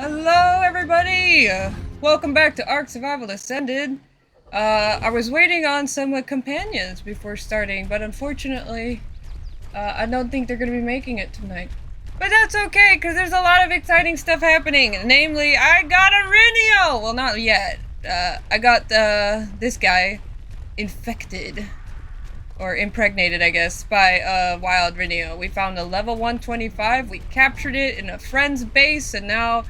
Hello, everybody! Welcome back to ARK Survival Ascended. I was waiting on some companions before starting, but unfortunately, I don't think they're going to be making it tonight. But that's okay, because there's a lot of exciting stuff happening. Namely, I got a Rinio! Well, not yet. I got this guy infected. Or impregnated, I guess, by a wild Rinio. We found a level 125, we captured it in a friend's base, and now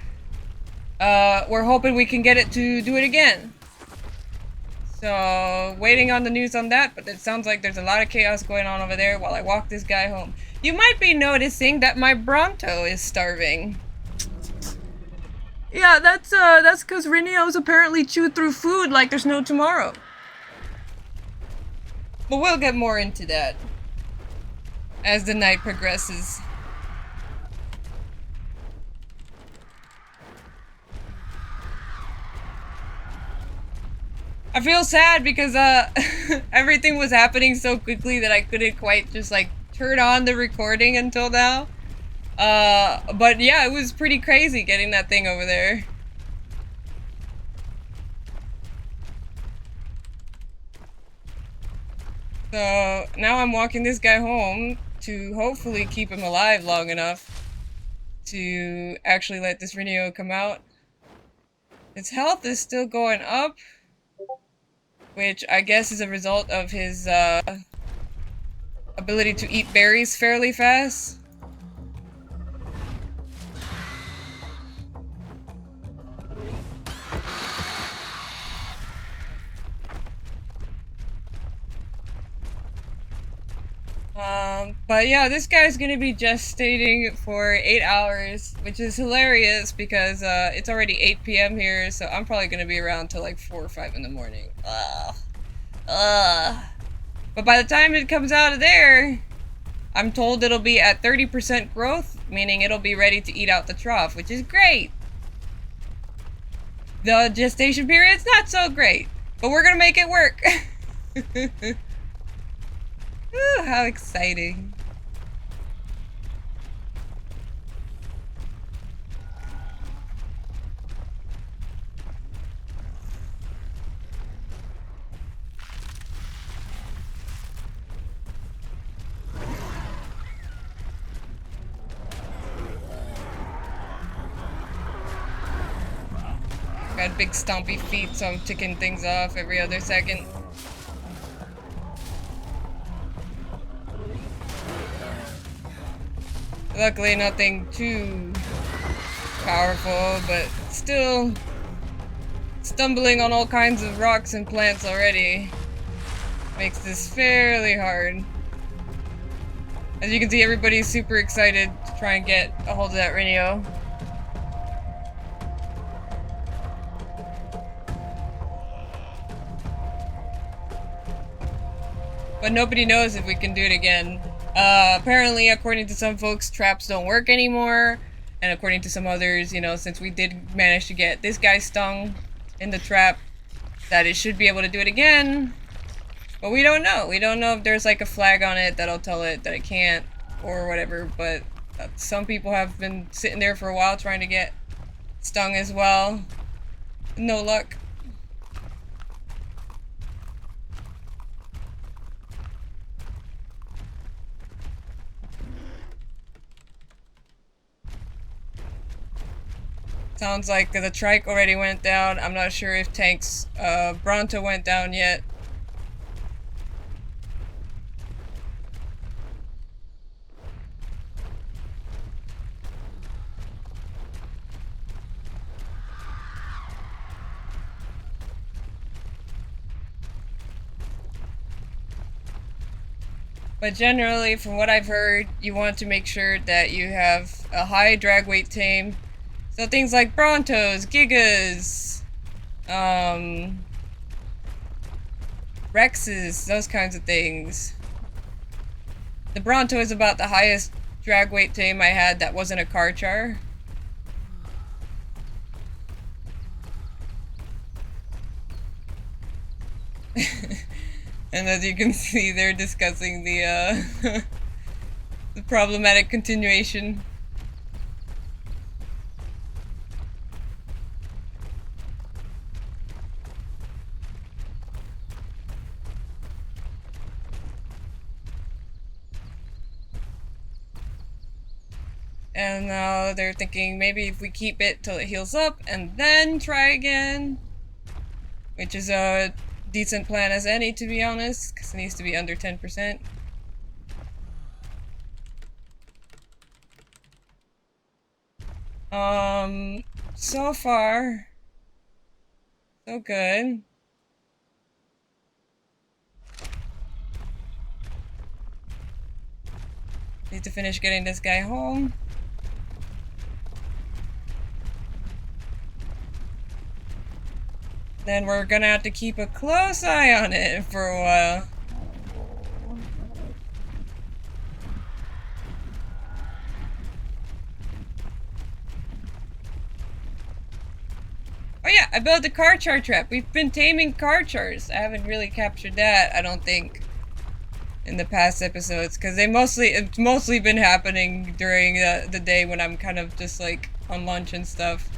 we're hoping we can get it to do it again. So, waiting on the news on that, but it sounds like there's a lot of chaos going on over there while I walk this guy home. You might be noticing that my Bronto is starving. Yeah, that's because Rinios apparently chew through food like there's no tomorrow. But we'll get more into that as the night progresses. I feel sad because everything was happening so quickly that I couldn't quite just like turn on the recording until now. But yeah, it was pretty crazy getting that thing over there. So now I'm walking this guy home to hopefully keep him alive long enough to actually let this Rinio come out. His health is still going up, which I guess is a result of his ability to eat berries fairly fast. But yeah, this guy's gonna be gestating for 8 hours, which is hilarious because it's already 8 p.m. here, so I'm probably gonna be around till like 4 or 5 in the morning. But by the time it comes out of there, I'm told it'll be at 30% growth, meaning it'll be ready to eat out the trough, which is great. The gestation period's not so great, but we're gonna make it work. Ooh, how exciting. Got big stompy feet, so I'm ticking things off every other second. Luckily, nothing too powerful, but still stumbling on all kinds of rocks and plants already makes this fairly hard. As you can see, everybody's super excited to try and get a hold of that Rinio. But nobody knows if we can do it again. Apparently, according to some folks, traps don't work anymore. And according to some others, you know, since we did manage to get this guy stung in the trap, that it should be able to do it again. But we don't know. We don't know if there's like a flag on it that'll tell it that it can't or whatever. But some people have been sitting there for a while trying to get stung as well. No luck. Sounds like the trike already went down. I'm not sure if Tank's Bronto went down yet. But generally, from what I've heard, you want to make sure that you have a high drag weight tame. So things like Brontos, Gigas, Rexes, those kinds of things. The Bronto is about the highest drag weight tame I had that wasn't a car char. And as you can see, they're discussing the the problematic continuation. And now they're thinking maybe if we keep it till it heals up and then try again. Which is a decent plan as any, to be honest, because it needs to be under 10%. So far, so good. Need to finish getting this guy home. Then we're gonna have to keep a close eye on it for a while. Oh yeah, I built a car char trap. We've been taming car chars. I haven't really captured that, I don't think, in the past episodes, because it's mostly been happening during the day when I'm kind of just like on lunch and stuff.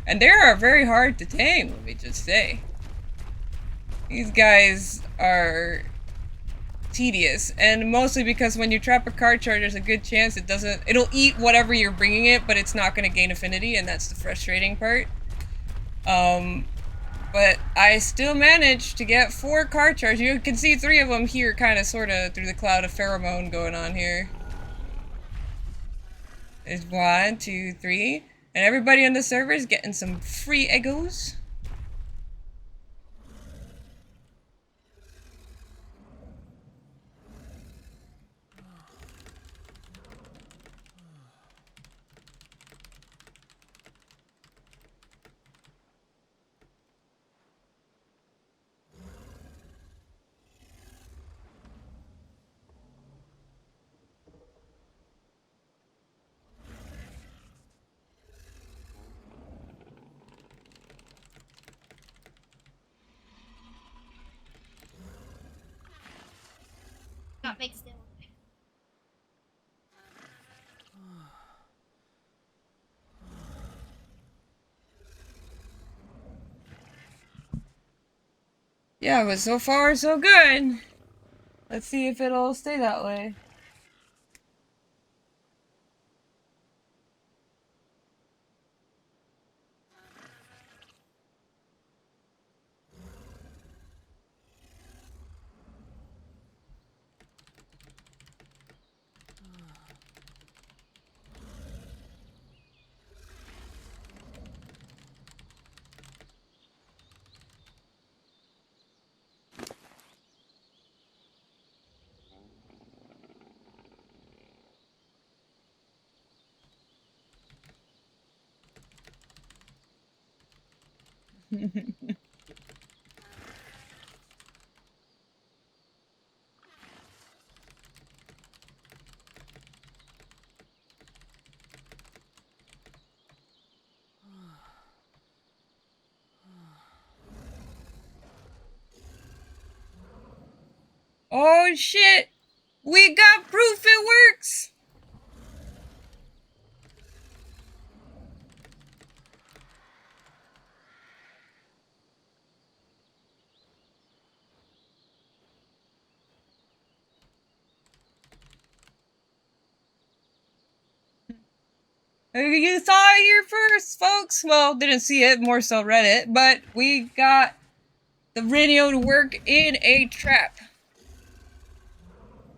And they are very hard to tame, let me just say. These guys are tedious, and mostly because when you trap a card charge, there's a good chance it'll eat whatever you're bringing it, but it's not going to gain affinity, and that's the frustrating part. But I still managed to get 4 card charges. You can see 3 of them here, kind of, sort of, through the cloud of pheromone going on here. There's 1, 2, 3. And everybody on the server is getting some free Eggos. Got big still. Yeah, but so far so good. Let's see if it'll stay that way. Oh shit! We got proof it works! You saw it here first, folks! Well, didn't see it, more so read it, but we got the radio to work in a trap.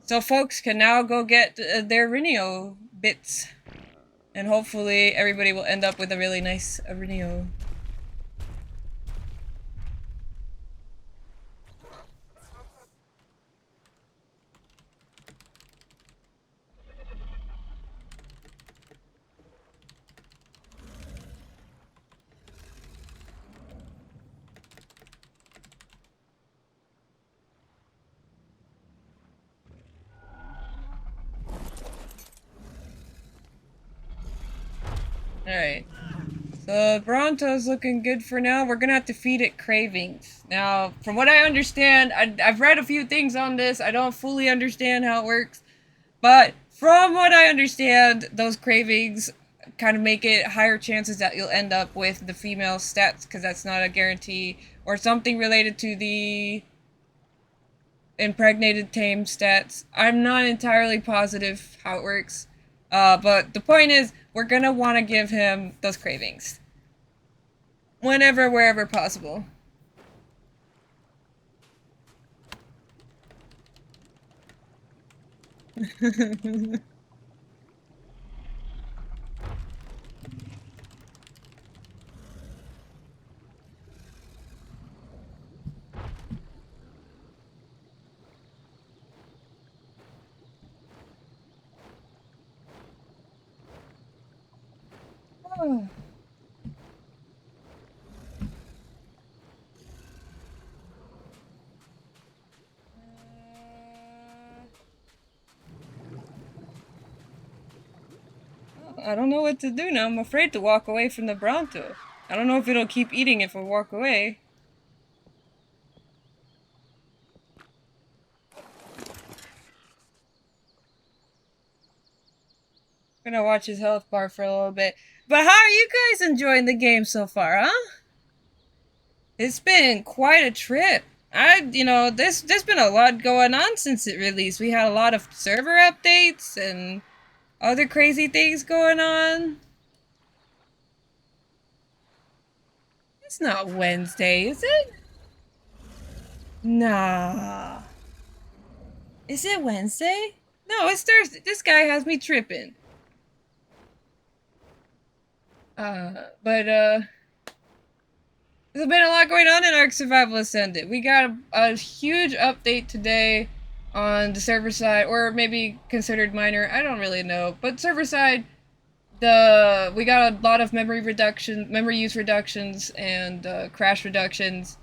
So folks can now go get their Rinio bits. And hopefully everybody will end up with a really nice Rinio. Alright. So Bronto's looking good for now. We're gonna have to feed it cravings. Now, from what I understand, I've read a few things on this. I don't fully understand how it works. But from what I understand, those cravings kind of make it higher chances that you'll end up with the female stats, because that's not a guarantee. Or something related to the impregnated tame stats. I'm not entirely positive how it works. But the point is, we're gonna want to give him those cravings. Whenever, wherever possible. Oh. I don't know what to do now. I'm afraid to walk away from the Bronto. I don't know if it'll keep eating if I walk away. I'm gonna watch his health bar for a little bit. But how are you guys enjoying the game so far, huh? It's been quite a trip. There's been a lot going on since it released. We had a lot of server updates and other crazy things going on. It's not Wednesday, is it? Nah. Is it Wednesday? No, it's Thursday. This guy has me tripping. But there's been a lot going on in Ark Survival Ascended. We got a huge update today on the server side, or maybe considered minor. I don't really know. But server side, we got a lot of memory use reductions, and crash reductions,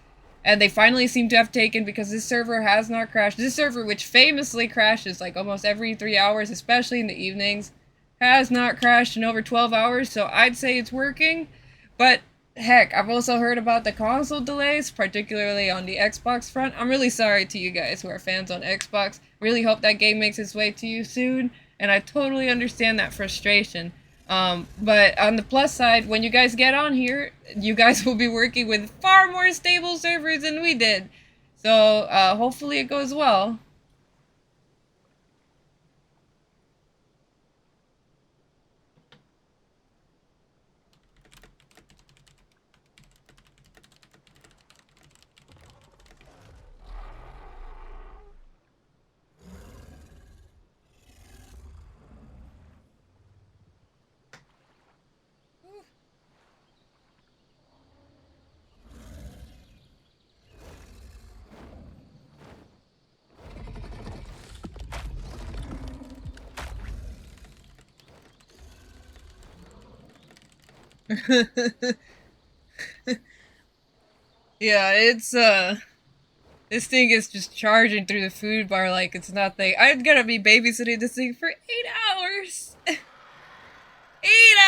and they finally seem to have taken because this server has not crashed. This server, which famously crashes like almost every 3 hours, especially in the evenings, has not crashed in over 12 hours. So I'd say it's working, but heck, I've also heard about the console delays, particularly on the Xbox front. I'm really sorry to you guys who are fans on Xbox. Really hope that game makes its way to you soon, and I totally understand that frustration. But on the plus side, when you guys get on here, you guys will be working with far more stable servers than we did. So, hopefully it goes well. Yeah, this thing is just charging through the food bar like it's nothing. I'm gonna be babysitting this thing for 8 hours. 8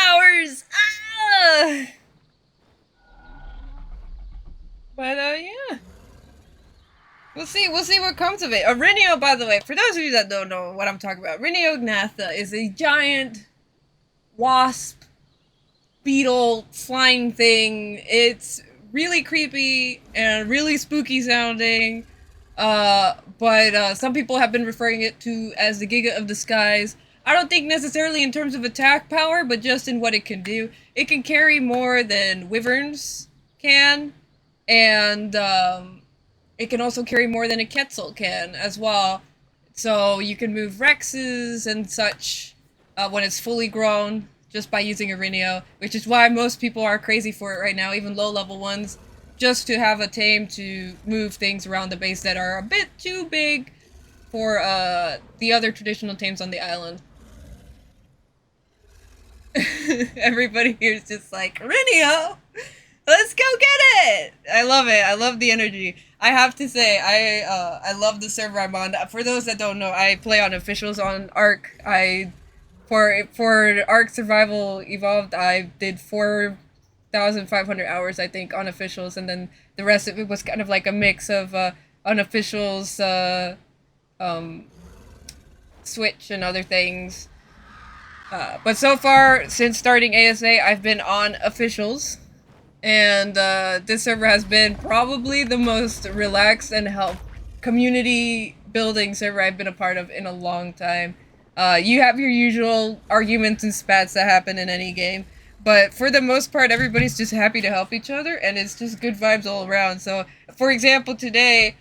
hours! Ah! But, yeah. We'll see what comes of it. Rinio, by the way, for those of you that don't know what I'm talking about, Rinio Gnatha is a giant wasp beetle flying thing. It's really creepy and really spooky sounding. But some people have been referring it to as the Giga of the Skies. I don't think necessarily in terms of attack power, but just in what it can do. It can carry more than wyverns can, and it can also carry more than a Quetzal can as well. So you can move Rexes and such when it's fully grown just by using Arenio, which is why most people are crazy for it right now, even low-level ones, just to have a tame to move things around the base that are a bit too big for the other traditional tames on the island. Everybody here is just like, Arenio! Let's go get it! I love it. I love the energy. I have to say, I love the server I'm on. For those that don't know, I play on officials on ARK. For ARK Survival Evolved, I did 4,500 hours, I think, on officials, and then the rest of it was kind of like a mix of unofficials, Switch, and other things. But so far, since starting ASA, I've been on officials. And this server has been probably the most relaxed and community building server I've been a part of in a long time. You have your usual arguments and spats that happen in any game, but for the most part, everybody's just happy to help each other, and it's just good vibes all around. So, for example, today,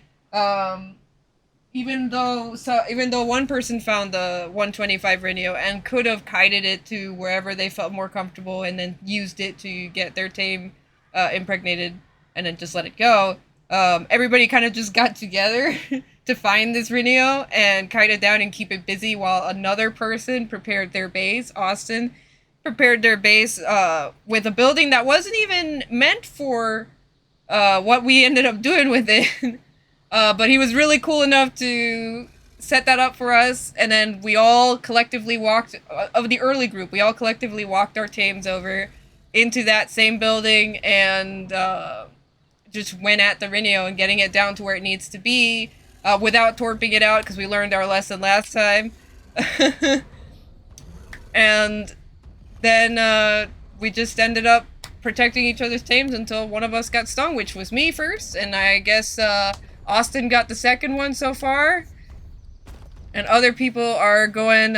even though one person found the 125 radio and could have kited it to wherever they felt more comfortable and then used it to get their tame impregnated and then just let it go, everybody kind of just got together to find this radio and kite it down and keep it busy while another person prepared their base. Austin prepared their base with a building that wasn't even meant for what we ended up doing with it. But he was really cool enough to set that up for us, and then we all collectively walked, of the early group, we all collectively walked our tames over into that same building and just went at the Rhino and getting it down to where it needs to be without torping it out, because we learned our lesson last time. And then we just ended up protecting each other's tames until one of us got stung, which was me first, and I guess Austin got the second one so far, and other people are going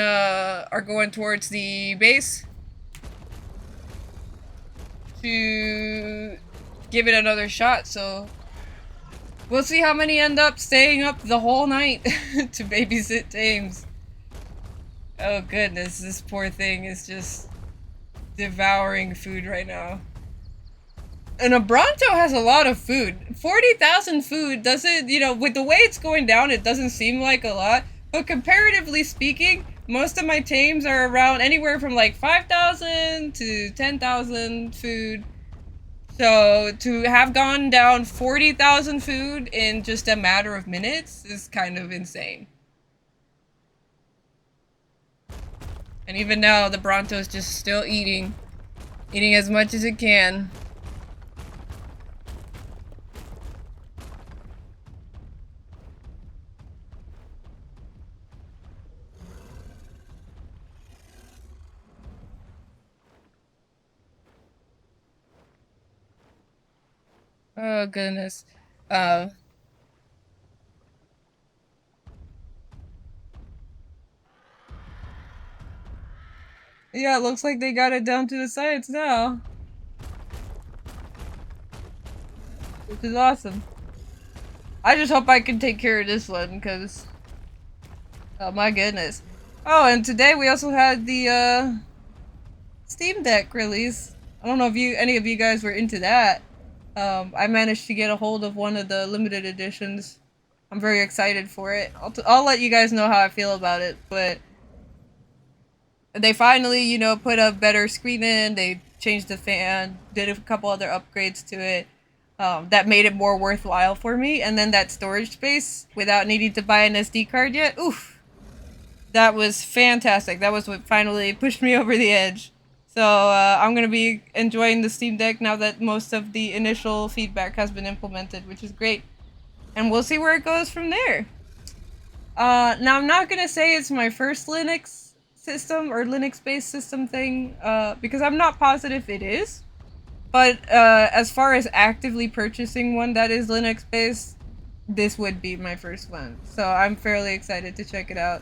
towards the base to give it another shot. So we'll see how many end up staying up the whole night to babysit tames. Oh goodness, this poor thing is just devouring food right now. And a Bronto has a lot of food. 40,000 food doesn't, with the way it's going down, it doesn't seem like a lot. But comparatively speaking, most of my tames are around anywhere from like 5,000 to 10,000 food. So to have gone down 40,000 food in just a matter of minutes is kind of insane. And even now, the Bronto's just still eating as much as it can. Oh goodness. Yeah, it looks like they got it down to the science now. Which is awesome. I just hope I can take care of this one, because oh my goodness. Oh, and today we also had the Steam Deck release. I don't know if any of you guys were into that. I managed to get a hold of one of the limited editions. I'm very excited for it. I'll let you guys know how I feel about it, but they finally, put a better screen in, they changed the fan, did a couple other upgrades to it, that made it more worthwhile for me, and then that storage space, without needing to buy an SD card yet, oof! That was fantastic. That was what finally pushed me over the edge. So I'm going to be enjoying the Steam Deck now that most of the initial feedback has been implemented, which is great. And we'll see where it goes from there. Now, I'm not going to say it's my first Linux system or Linux-based system thing, because I'm not positive it is. But as far as actively purchasing one that is Linux-based, this would be my first one. So I'm fairly excited to check it out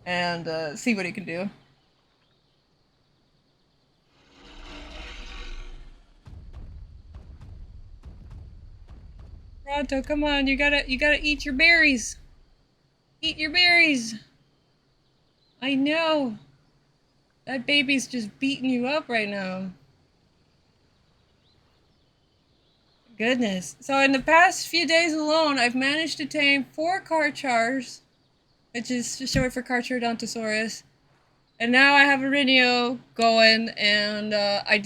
and see what it can do. Ronto, come on, you gotta eat your berries. Eat your berries. I know. That baby's just beating you up right now. Goodness. So in the past few days alone, I've managed to tame 4 Karchars, which is short for Carcharodontosaurus. And now I have a Rhino going, and I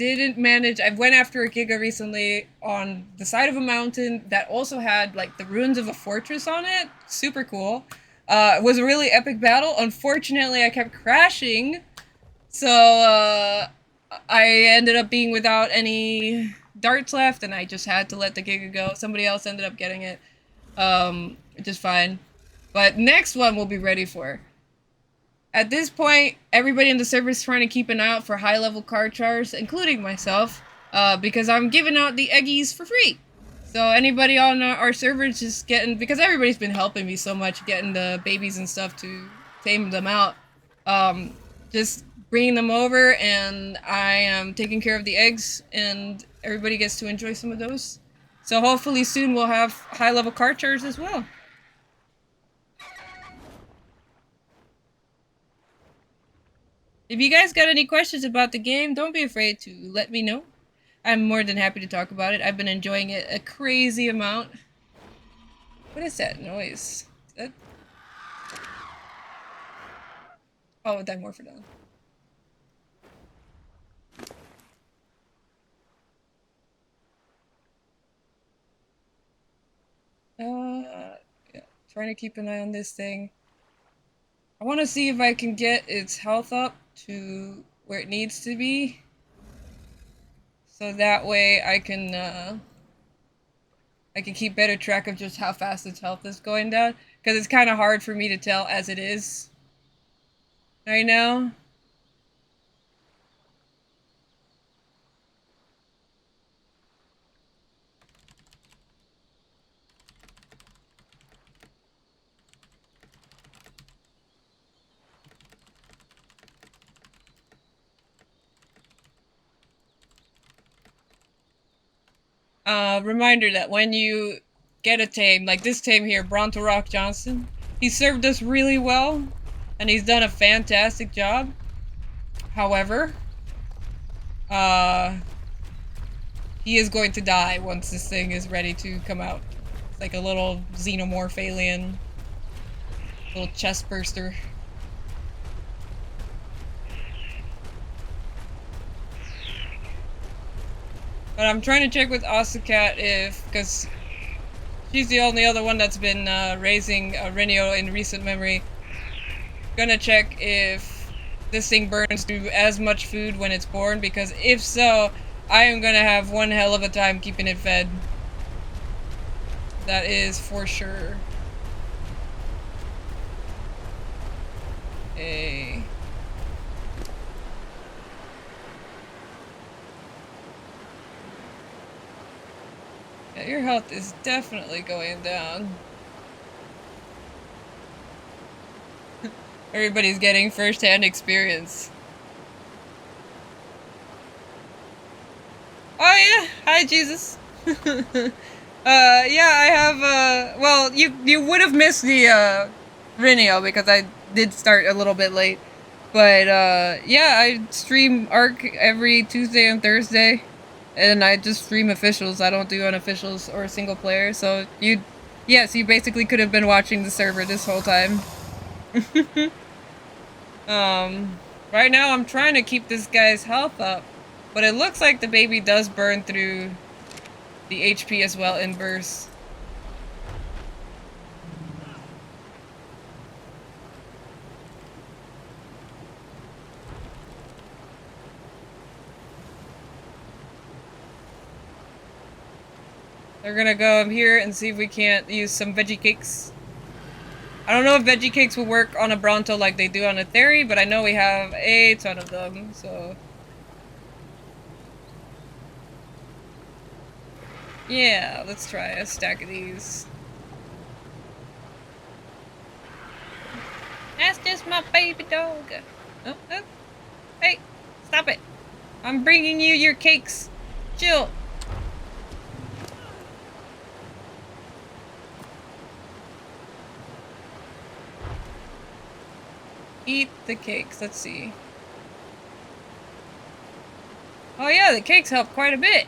went after a Giga recently on the side of a mountain that also had, like, the ruins of a fortress on it. Super cool. It was a really epic battle. Unfortunately, I kept crashing, so I ended up being without any darts left, and I just had to let the Giga go. Somebody else ended up getting it, just fine. But next one we'll be ready for. At this point, everybody in the server is trying to keep an eye out for high-level Karchars, including myself, because I'm giving out the eggies for free. So anybody on our servers just getting, because everybody's been helping me so much getting the babies and stuff to tame them out. Um, just bringing them over, and I am taking care of the eggs, and everybody gets to enjoy some of those. So hopefully soon we'll have high level carchers as well. If you guys got any questions about the game, don't be afraid to let me know. I'm more than happy to talk about it. I've been enjoying it a crazy amount. What is that noise? Is that... Oh, Dimorphodon. Yeah, trying to keep an eye on this thing. I want to see if I can get its health up to where it needs to be. So that way I can keep better track of just how fast its health is going down. Because it's kind of hard for me to tell as it is right now. Reminder that when you get a tame, like this tame here, Bronto Rock Johnson, he served us really well, and he's done a fantastic job. However, he is going to die once this thing is ready to come out. It's like a little xenomorph alien, little chest burster. But I'm trying to check with Asukat if, because she's the only other one that's been raising Renio in recent memory. Gonna check if this thing burns through as much food when it's born, because if so, I am gonna have one hell of a time keeping it fed. That is for sure. Hey. Yeah, your health is definitely going down. Everybody's getting first-hand experience. Oh yeah, hi Jesus. Yeah, I have, well, you would have missed the, Renio, because I did start a little bit late. But, yeah, I stream ARK every Tuesday and Thursday. And I just stream officials. I don't do unofficials or single player. So yes, you basically could have been watching the server this whole time. Right now I'm trying to keep this guy's health up. But it looks like the baby does burn through the HP as well in bursts. They're gonna go here and see if we can't use some veggie cakes. I don't know if veggie cakes will work on a Bronto like they do on a Theory, but I know we have a ton of them, so... Yeah, let's try a stack of these. That's just my baby dog. Oh, oh. Hey, stop it. I'm bringing you your cakes. Chill. Eat the cakes. Let's see. Oh yeah, the cakes help quite a bit.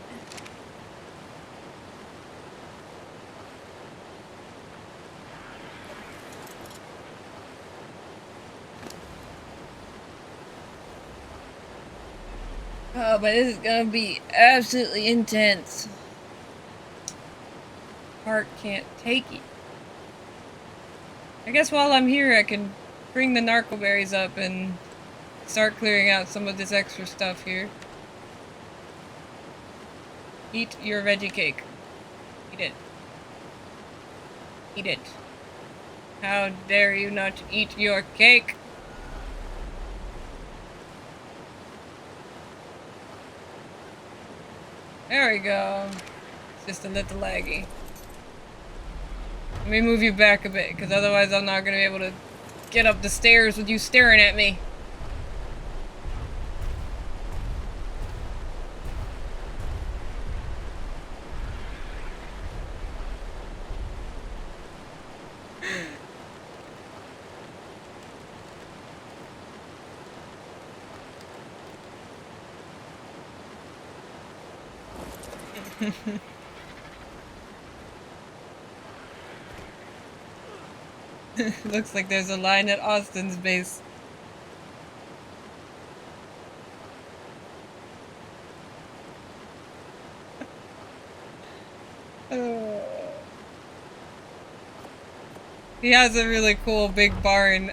Oh, but this is gonna be absolutely intense. Heart can't take it. I guess while I'm here, I can bring the narco berries up and start clearing out some of this extra stuff here. Eat your veggie cake. Eat it. Eat it. How dare you not eat your cake? There we go. Just a little laggy. Let me move you back a bit, because otherwise I'm not going to be able to get up the stairs with you staring at me. Looks like there's a line at Austin's base. He has a really cool big barn,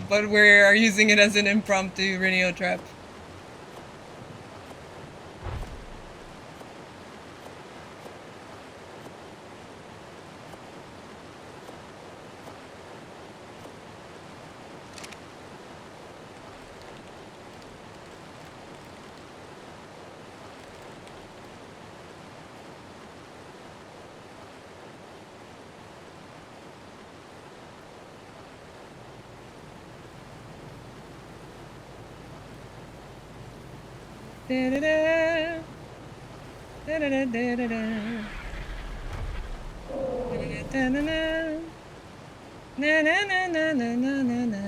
but we are using it as an impromptu radio trap. Da-da-da. Da-da-da-da-da-da. Da-da-da-da-da. Na-na-na-na-na-na-na.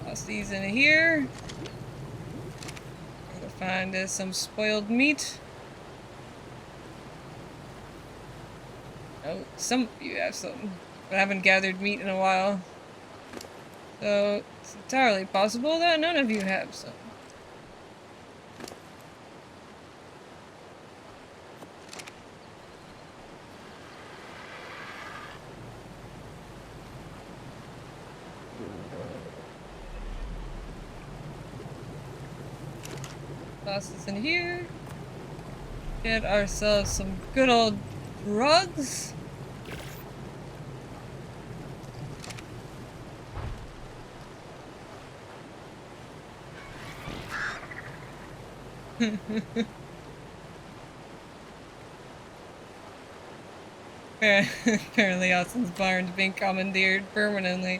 Toss these in here. Gotta find some spoiled meat. Oh, some of you have some, but I haven't gathered meat in a while. So, it's entirely possible that none of you have some. Toss this in here. Get ourselves some good old drugs. Apparently Austin's barn's being commandeered permanently.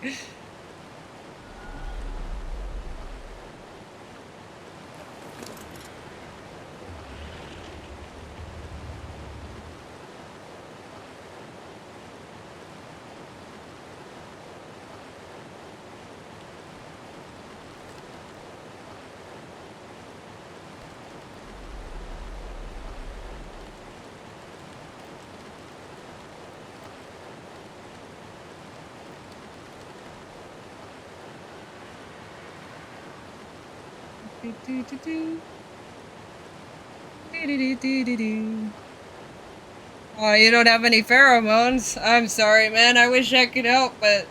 Oh, you don't have any pheromones? I'm sorry, man. I wish I could help, but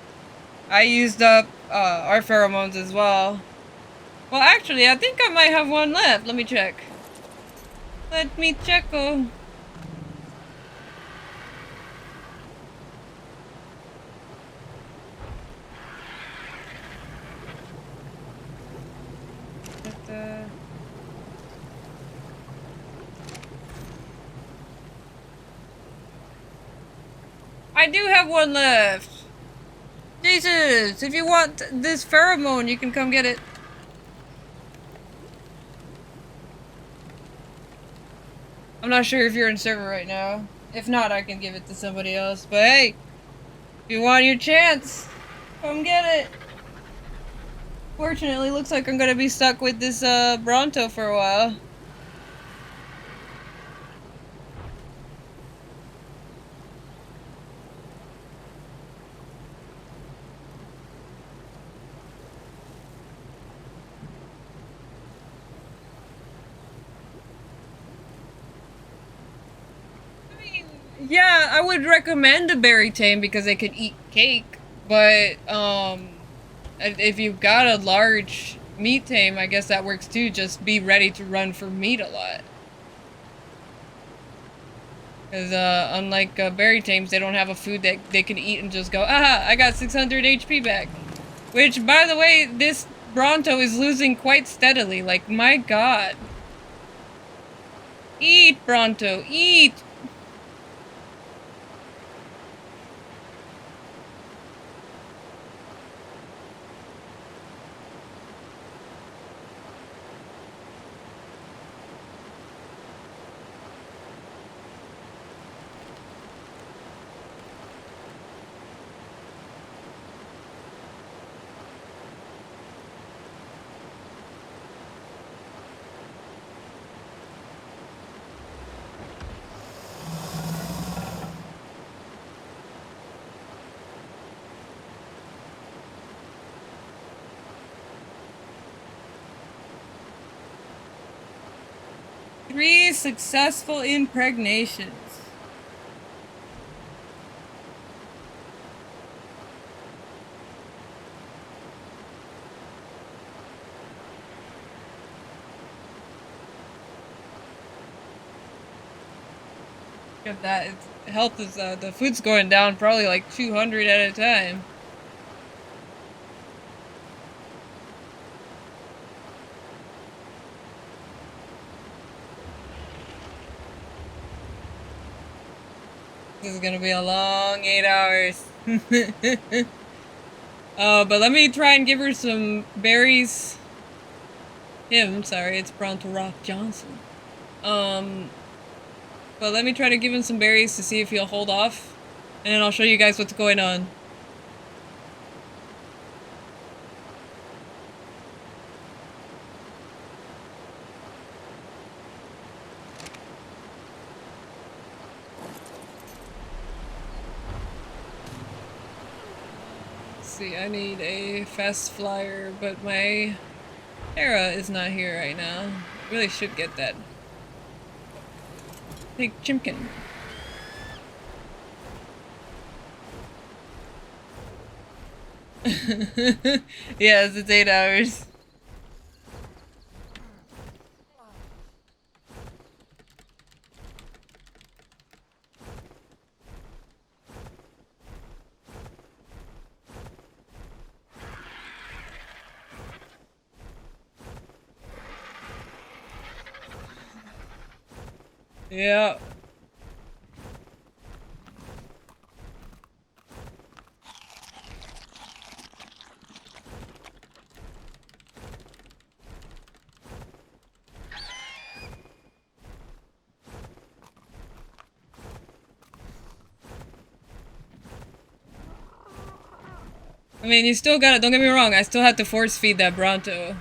I used up our pheromones as well. Well, actually, I think I might have one left. Let me check. Let me check. Oh. I do have one left. Jesus, if you want this pheromone, you can come get it. I'm not sure if you're in server right now. If not, I can give it to somebody else. But hey, if you want your chance, come get it. Fortunately, looks like I'm gonna be stuck with this Bronto for a while. Yeah, I would recommend a berry tame because they could eat cake, but if you've got a large meat tame, I guess that works too. Just be ready to run for meat a lot. Because unlike berry tames, they don't have a food that they can eat and just go, aha, I got 600 HP back. Which, by the way, this Bronto is losing quite steadily. Like, my god. Eat, Bronto, eat! Three successful impregnations. Look at that. Its health is, the food's going down probably like 200 at a time. This is gonna be a long 8 hours. But let me try and give her some berries. Sorry, it's Bronto Rock Johnson. But let me try to give him some berries to see if he'll hold off. And then I'll show you guys what's going on. See, I need a fast flyer, but my Hera is not here right now. Really should get that. Take Chimkin. Yes, it's 8 hours. Yeah. I mean, you still gotta, don't get me wrong, I still have to force feed that Bronto.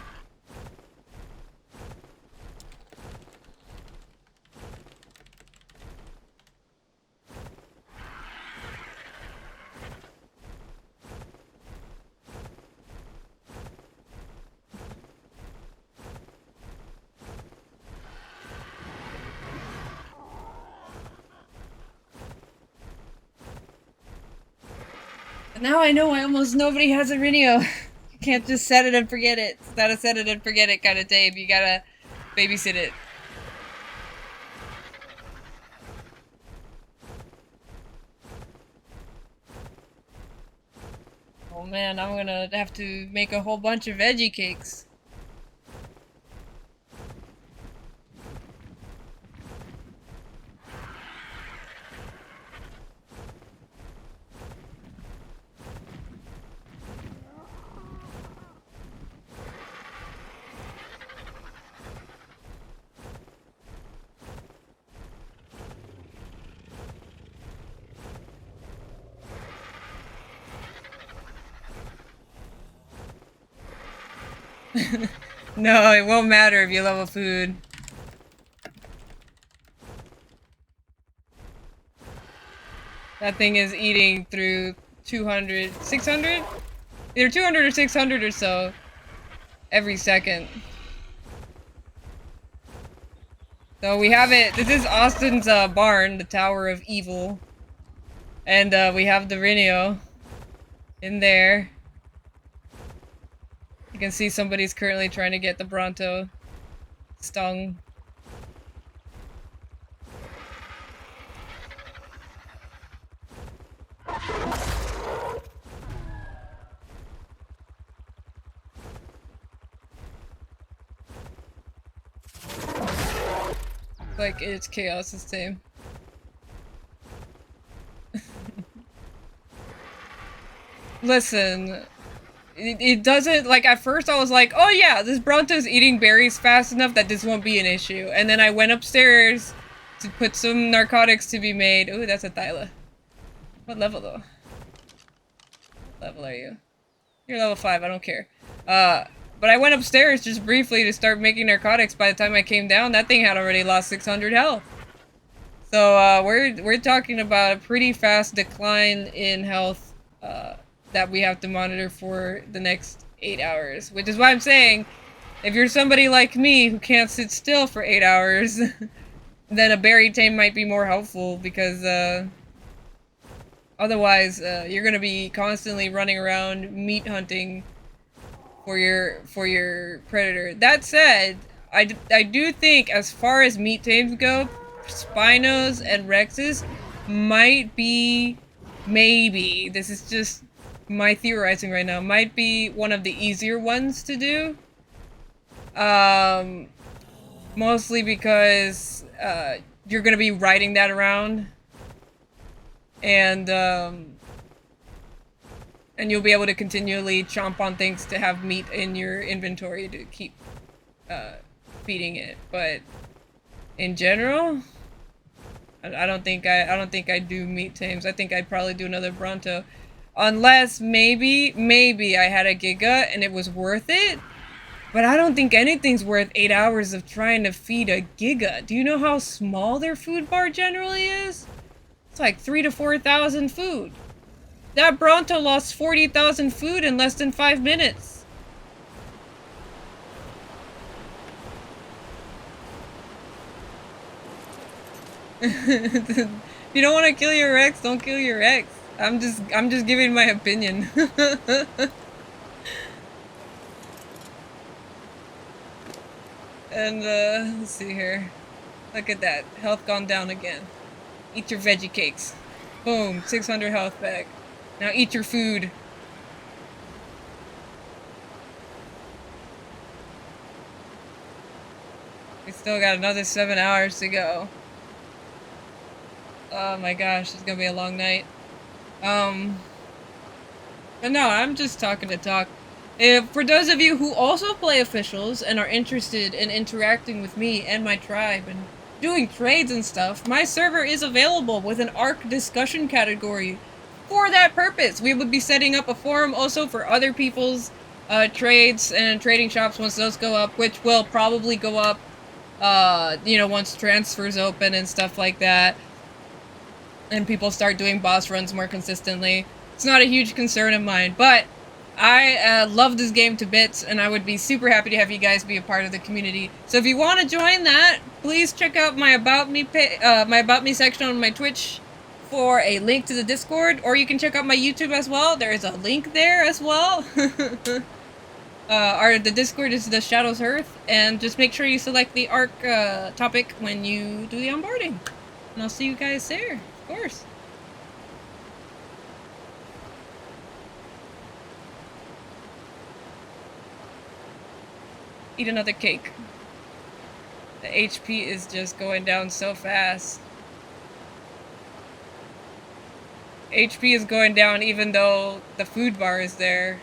Now I know why almost nobody has a Rinio. You can't just set it and forget it. It's not a set it and forget it kind of tape. You gotta babysit it. Oh man, I'm gonna have to make a whole bunch of veggie cakes. No, it won't matter if you level food. That thing is eating through 200, 600? Either 200 or 600 or so every second. So we have it, this is Austin's barn, the Tower of Evil. And we have the Rinio in there. You can see somebody's currently trying to get the Bronto stung. Like, it's chaos this time. Listen, it doesn't, like, at first I was like, oh yeah, this Bronto's eating berries fast enough that this won't be an issue. And then I went upstairs to put some narcotics to be made. Ooh, that's a Thyla. What level, though? What level are you? You're level 5, I don't care. But I went upstairs just briefly to start making narcotics. By the time I came down, that thing had already lost 600 health. So, we're talking about a pretty fast decline in health, that we have to monitor for the next 8 hours. Which is why I'm saying, if you're somebody like me who can't sit still for 8 hours, then a berry tame might be more helpful, because, otherwise, you're gonna be constantly running around meat hunting for your predator. That said, I do think, as far as meat tames go, Spinos and Rexes might be, maybe, this is just my theorizing right now, might be one of the easier ones to do. Mostly because, you're gonna be riding that around. And you'll be able to continually chomp on things to have meat in your inventory to keep, feeding it. But in general, I don't think I'd do meat tames. I think I'd probably do another Bronto. Unless, maybe I had a Giga and it was worth it. But I don't think anything's worth 8 hours of trying to feed a Giga. Do you know how small their food bar generally is? It's like 3,000 to 4,000 food. That Bronto lost 40,000 food in less than 5 minutes. If you don't want to kill your ex, don't kill your ex. I'm just giving my opinion. And let's see here. Look at that. Health gone down again. Eat your veggie cakes. Boom, 600 health back. Now eat your food. We still got another 7 hours to go. Oh my gosh, it's gonna be a long night. But no, I'm just talking to talk. For those of you who also play officials and are interested in interacting with me and my tribe and doing trades and stuff, my server is available with an ARK discussion category for that purpose. We would be setting up a forum also for other people's trades and trading shops once those go up, which will probably go up, you know, once transfers open and stuff like that, and people start doing boss runs more consistently. It's not a huge concern of mine, but I love this game to bits, and I would be super happy to have you guys be a part of the community. So if you want to join that, please check out my About Me section on my Twitch for a link to the Discord, or you can check out my YouTube as well. There is a link there as well. The Discord is the Shadows Hearth, and just make sure you select the ARK topic when you do the onboarding. And I'll see you guys there, of course. Eat another cake. The HP is just going down so fast. HP is going down even though the food bar is there.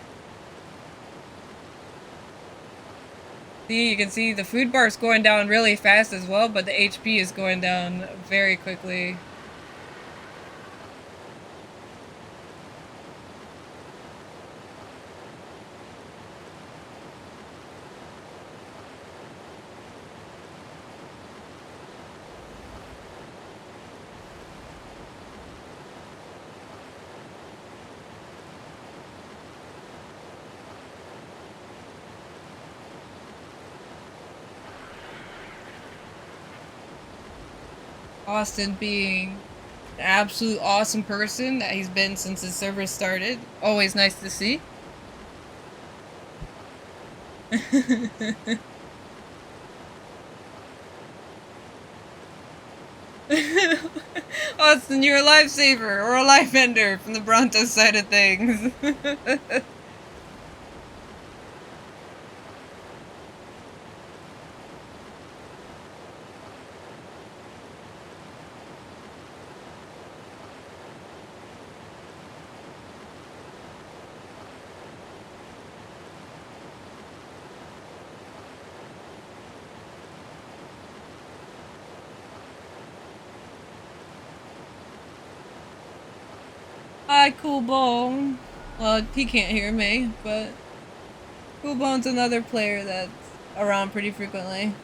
See, you can see the food bar is going down really fast as well, but the HP is going down very quickly. Austin being an absolute awesome person that he's been since the server started. Always nice to see. Austin, you're a lifesaver or a life ender from the Bronto side of things. Hi, Cool Bone. Well, he can't hear me, but Cool Bone's another player that's around pretty frequently.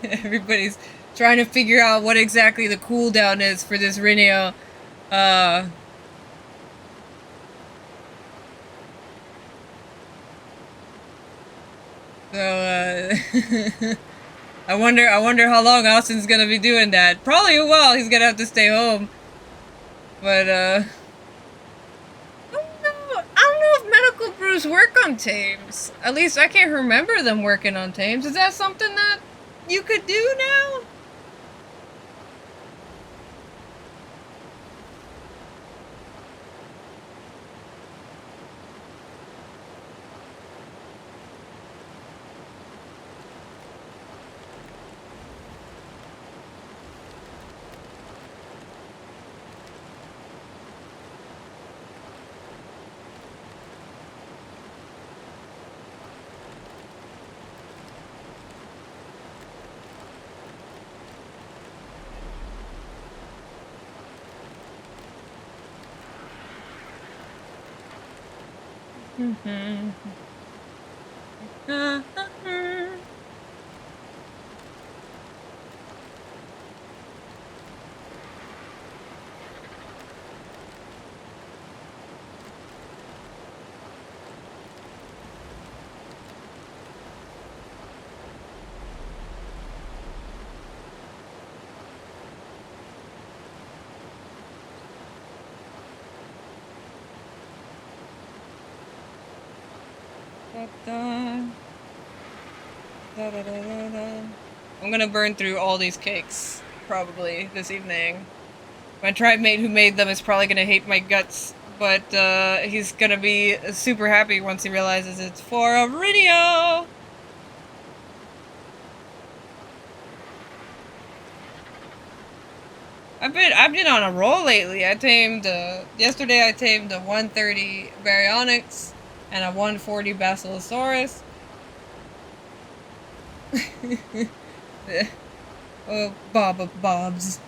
Everybody's trying to figure out what exactly the cooldown is for this Rinio. Uh, so, I wonder how long Austin's gonna be doing that. Probably a while. He's gonna have to stay home. But, I don't know if medical brews work on tames. At least I can't remember them working on tames. Is that something that you could do now? I'm gonna burn through all these cakes, probably, this evening. My tribe mate who made them is probably gonna hate my guts, but he's gonna be super happy once he realizes it's for a radio! I've been on a roll lately. Yesterday I tamed a 130 Baryonyx and a 140 Basilosaurus. Oh, Bob of Bobs.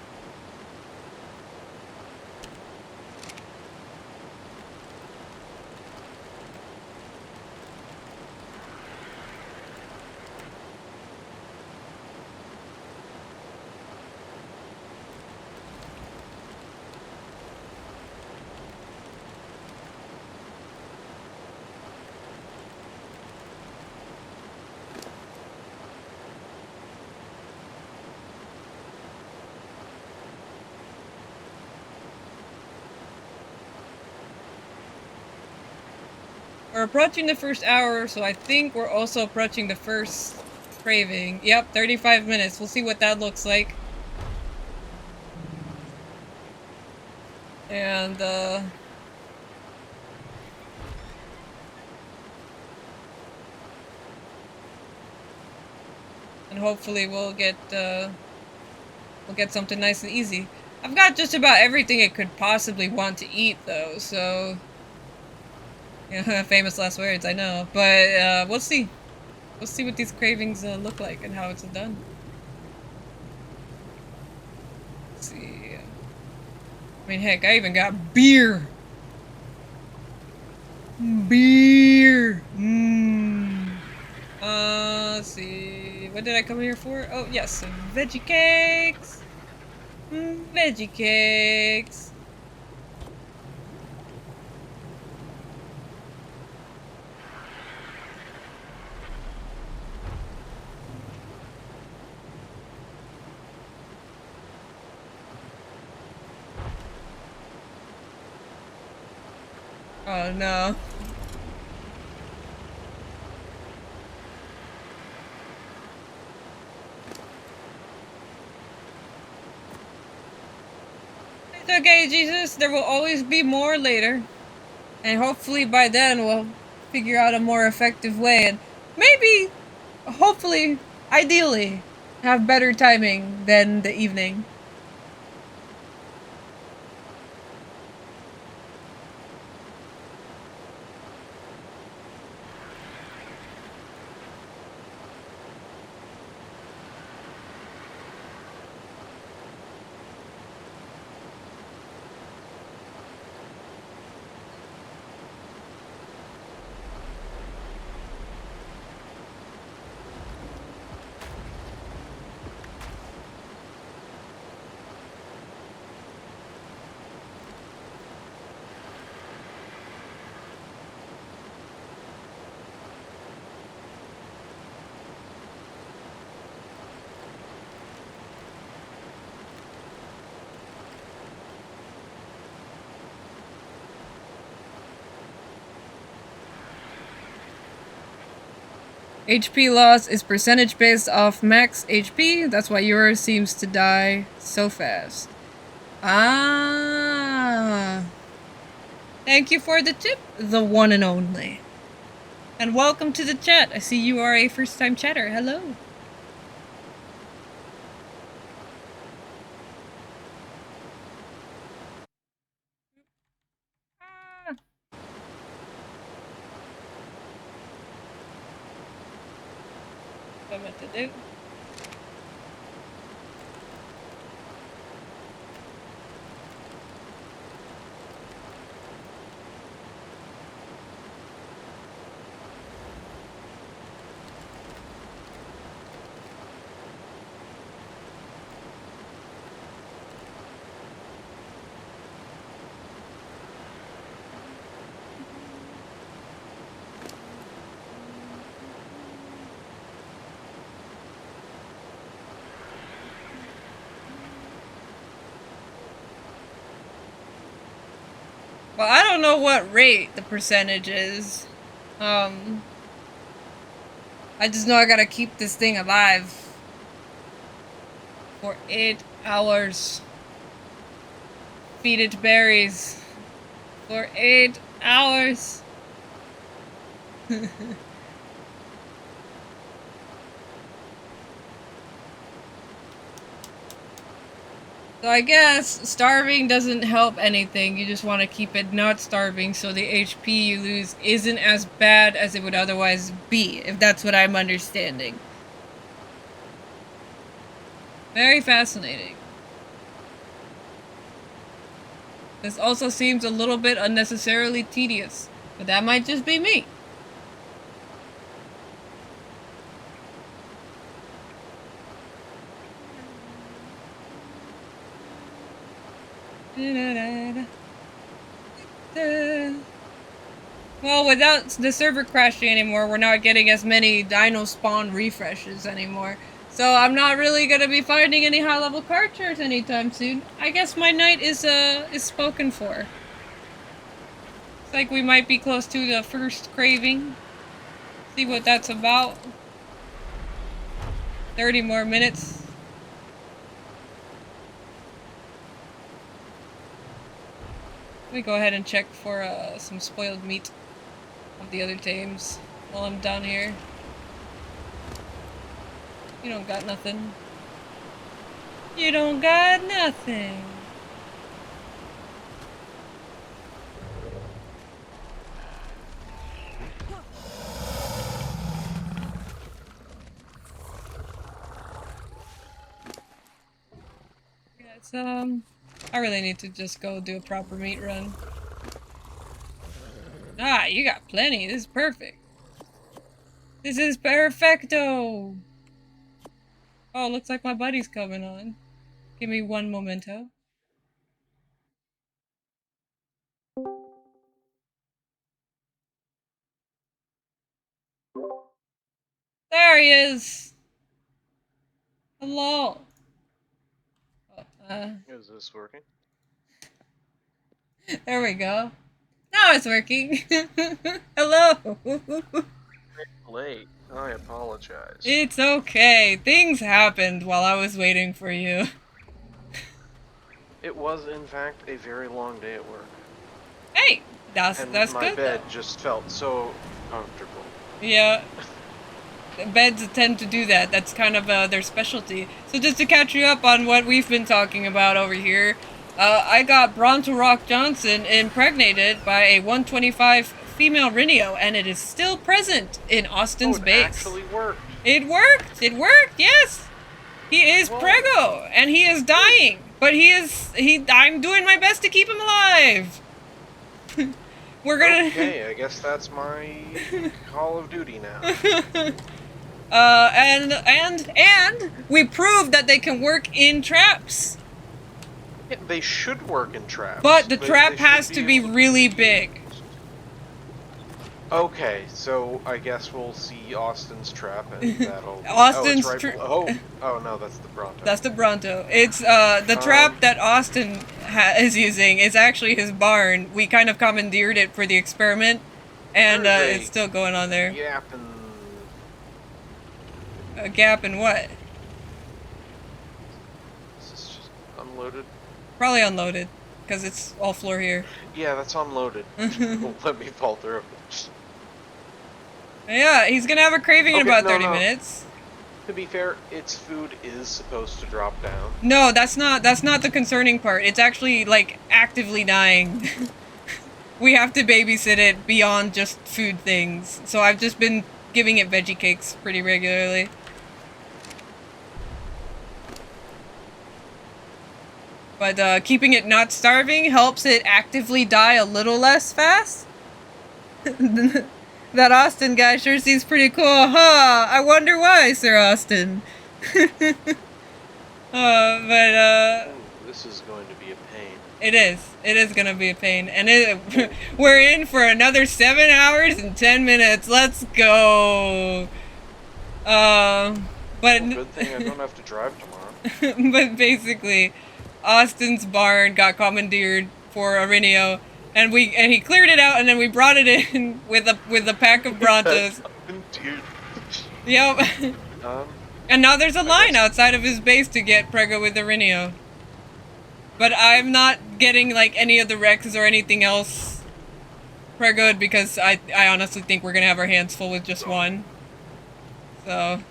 We're approaching the first hour, so I think we're also approaching the first craving. Yep, 35 minutes. We'll see what that looks like. And, And hopefully we'll get something nice and easy. I've got just about everything it could possibly want to eat, though, so... Yeah, famous last words, I know. But, we'll see. We'll see what these cravings look like and how it's done. Let's see. I mean, heck, I even got beer! Beer! Mmm. Let's see. What did I come here for? Oh, yes, veggie cakes! Veggie cakes! Oh no. It's okay, Jesus. There will always be more later. And hopefully by then we'll figure out a more effective way and maybe, hopefully, ideally, have better timing than the evening. HP loss is percentage based off max HP. That's why yours seems to die so fast. Ah. Thank you for the tip, the one and only. And welcome to the chat. I see you are a first-time chatter. Hello. Ah. What I meant to do. Well, I don't know what rate the percentage is. I just know I gotta keep this thing alive for 8 hours. Feed it berries for 8 hours. So I guess starving doesn't help anything. You just want to keep it not starving so the HP you lose isn't as bad as it would otherwise be, if that's what I'm understanding. Very fascinating. This also seems a little bit unnecessarily tedious, but that might just be me. Well, without the server crashing anymore, we're not getting as many dino spawn refreshes anymore. So I'm not really gonna be finding any high-level characters anytime soon. I guess my night is spoken for. It's like we might be close to the first craving. See what that's about. 30 more minutes. Let me go ahead and check for some spoiled meat of the other tames while I'm down here. You don't got nothing. You don't got nothing. Yeah, I really need to just go do a proper meat run. Ah, you got plenty. This is perfect. This is perfecto. Oh, looks like my buddy's coming on. Give me one momento. There he is. Hello. Is this working? There we go. Now it's working. Hello. Late. I apologize. It's okay. Things happened while I was waiting for you. It was, in fact, a very long day at work. Hey, that's And good. my bed though. just felt so comfortable. Yeah. Beds tend to do that. That's kind of their specialty. So just to catch you up on what we've been talking about over here, I got Bronto Rock Johnson impregnated by a 125 female Rhinio, and it is still present in Austin's it base. Actually worked. It worked. It worked. Yes. He is preggo, and he is dying. But I'm doing my best to keep him alive. We're gonna. Okay, I guess that's my Call of Duty now. And we proved that they can work in traps. Yeah, they should work in traps. But the trap has to be really big. Okay, so I guess we'll see Austin's trap, and that'll. Austin's oh no, that's the Bronto. That's the Bronto. It's the trap that Austin is using is actually his barn. We kind of commandeered it for the experiment, and it's still going on there. A gap in what? Is this just unloaded? Probably unloaded, because it's all floor here. Yeah, that's unloaded. Won't let me fall through. Yeah, he's gonna have a craving in about 30 minutes. To be fair, its food is supposed to drop down. No, that's not the concerning part. It's actually, like, actively dying. We have to babysit it beyond just food things. So I've just been giving it veggie cakes pretty regularly. But keeping it not starving helps it actively die a little less fast. That Austin guy sure seems pretty cool, huh? I wonder why, Sir Austin. This is going to be a pain. It is. It is going to be a pain. And we're in for another 7 hours and 10 minutes. Let's go. But good thing I don't have to drive tomorrow. But basically, Austin's barn got commandeered for a Rhinio. And he cleared it out, and then we brought it in with a pack of Brontos. Yep. And now there's a line outside of his base to get preggo with the Rhinio. But I'm not getting like any of the Rexes or anything else preggoed because I honestly think we're gonna have our hands full with just one. So.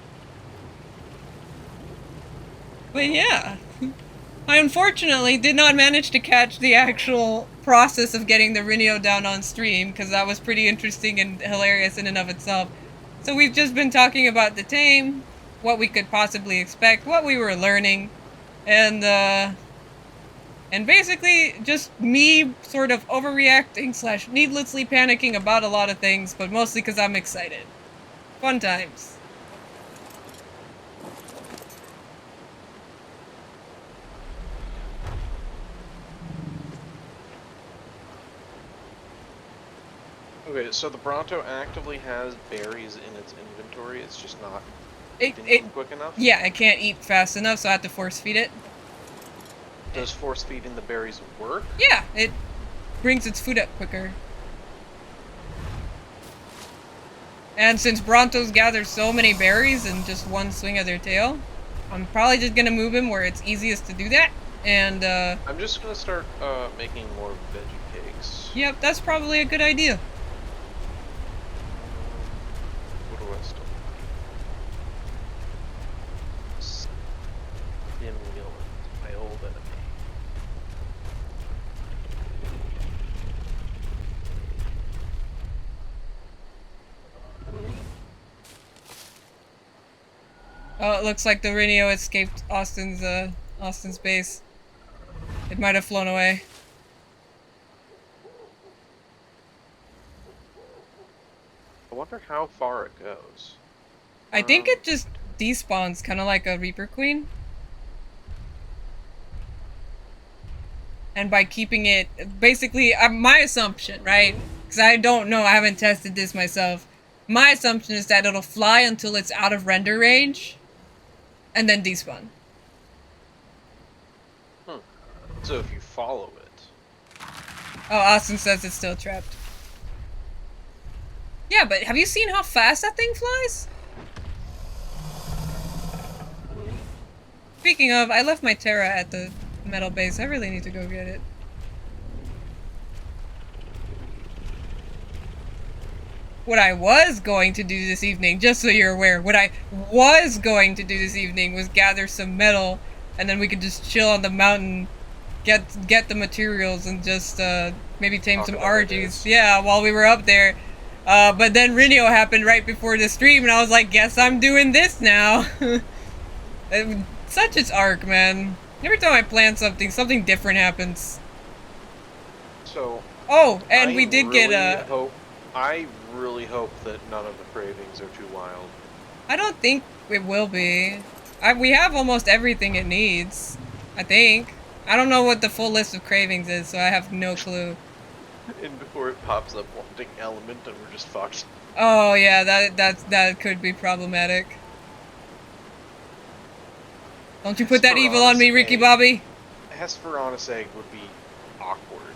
But yeah. I unfortunately did not manage to catch the actual process of getting the Rhinio down on stream, because that was pretty interesting and hilarious in and of itself. So we've just been talking about the tame, what we could possibly expect, what we were learning, and basically just me sort of overreacting / needlessly panicking about a lot of things, but mostly because I'm excited. Fun times. Okay, so the Bronto actively has berries in its inventory, it's just not quick enough? Yeah, it can't eat fast enough, so I have to force feed it. Does force feeding the berries work? Yeah, it brings its food up quicker. And since Brontos gather so many berries in just one swing of their tail, I'm probably just gonna move him where it's easiest to do that, and I'm just gonna start making more veggie cakes. Yep, that's probably a good idea. Oh, it looks like the Rhino escaped Austin's base. It might have flown away. I wonder how far it goes. I think it just despawns, kind of like a Reaper Queen. And by keeping it, basically, my assumption, right? Because I don't know, I haven't tested this myself. My assumption is that it'll fly until it's out of render range, and then despawn. So if you follow it. Oh, Austin says it's still trapped. Yeah, but have you seen how fast that thing flies? Speaking of, I left my Terra at the metal base. I really need to go get it. What I was going to do this evening, just so you're aware, what I was going to do this evening was gather some metal, and then we could just chill on the mountain, get the materials, and just maybe tame some RGs. Yeah, while we were up there. But then Rhino happened right before the stream, and I was like, guess I'm doing this now. Such is ARK, man. Every time I plan something, something different happens. So. Oh, and we did get I really hope that none of the cravings are too wild. I don't think it will be. We have almost everything it needs. I think. I don't know what the full list of cravings is, so I have no clue. And before it pops up wanting element, and we're just fucked. Oh yeah, that could be problematic. Don't you put that evil on me, Ricky Bobby? Hesperonychus egg would be awkward.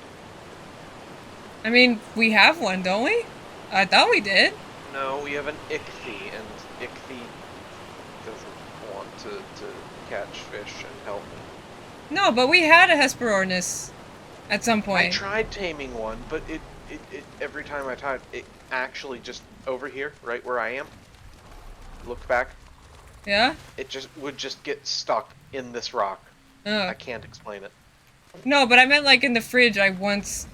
I mean, we have one, don't we? I thought we did. No, we have an ichthy, and ichthy doesn't want to catch fish and help me. No, but we had a Hesperornis at some point. I tried taming one, but it every time I tried, it actually just over here, right where I am, looked back. Yeah? It would just get stuck in this rock. Oh. I can't explain it. No, but I meant like in the fridge. I once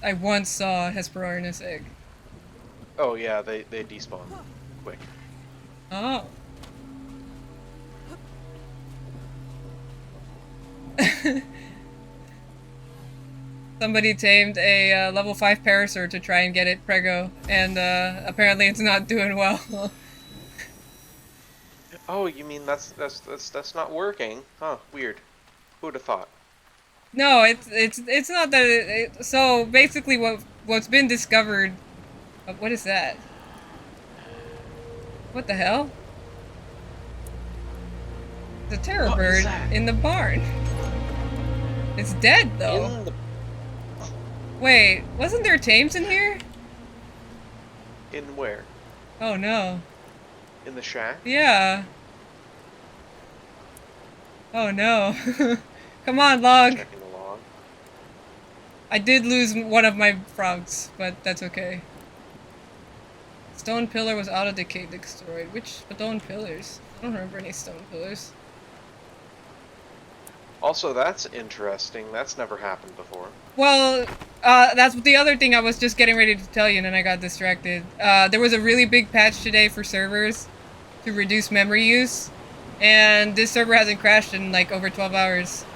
saw a Hesperornis egg. Oh yeah, they despawn quick. Oh. Somebody tamed a level 5 Parasaur to try and get it prego, and apparently it's not doing well. Oh, you mean that's not working? Huh? Weird. Who would have thought? No, it's not that. So basically, what's been discovered. What is that? What the hell? The terror bird in the barn. It's dead though. Wait, wasn't there tames in here? In where? Oh no. In the shack? Yeah. Oh no. Come on, log. Checking the log. I did lose one of my frogs, but that's okay. Stone pillar was auto-decay destroyed. Which stone pillars? I don't remember any stone pillars. Also, that's interesting. That's never happened before. Well, that's the other thing I was just getting ready to tell you, and then I got distracted. There was a really big patch today for servers to reduce memory use, and this server hasn't crashed in like over 12 hours.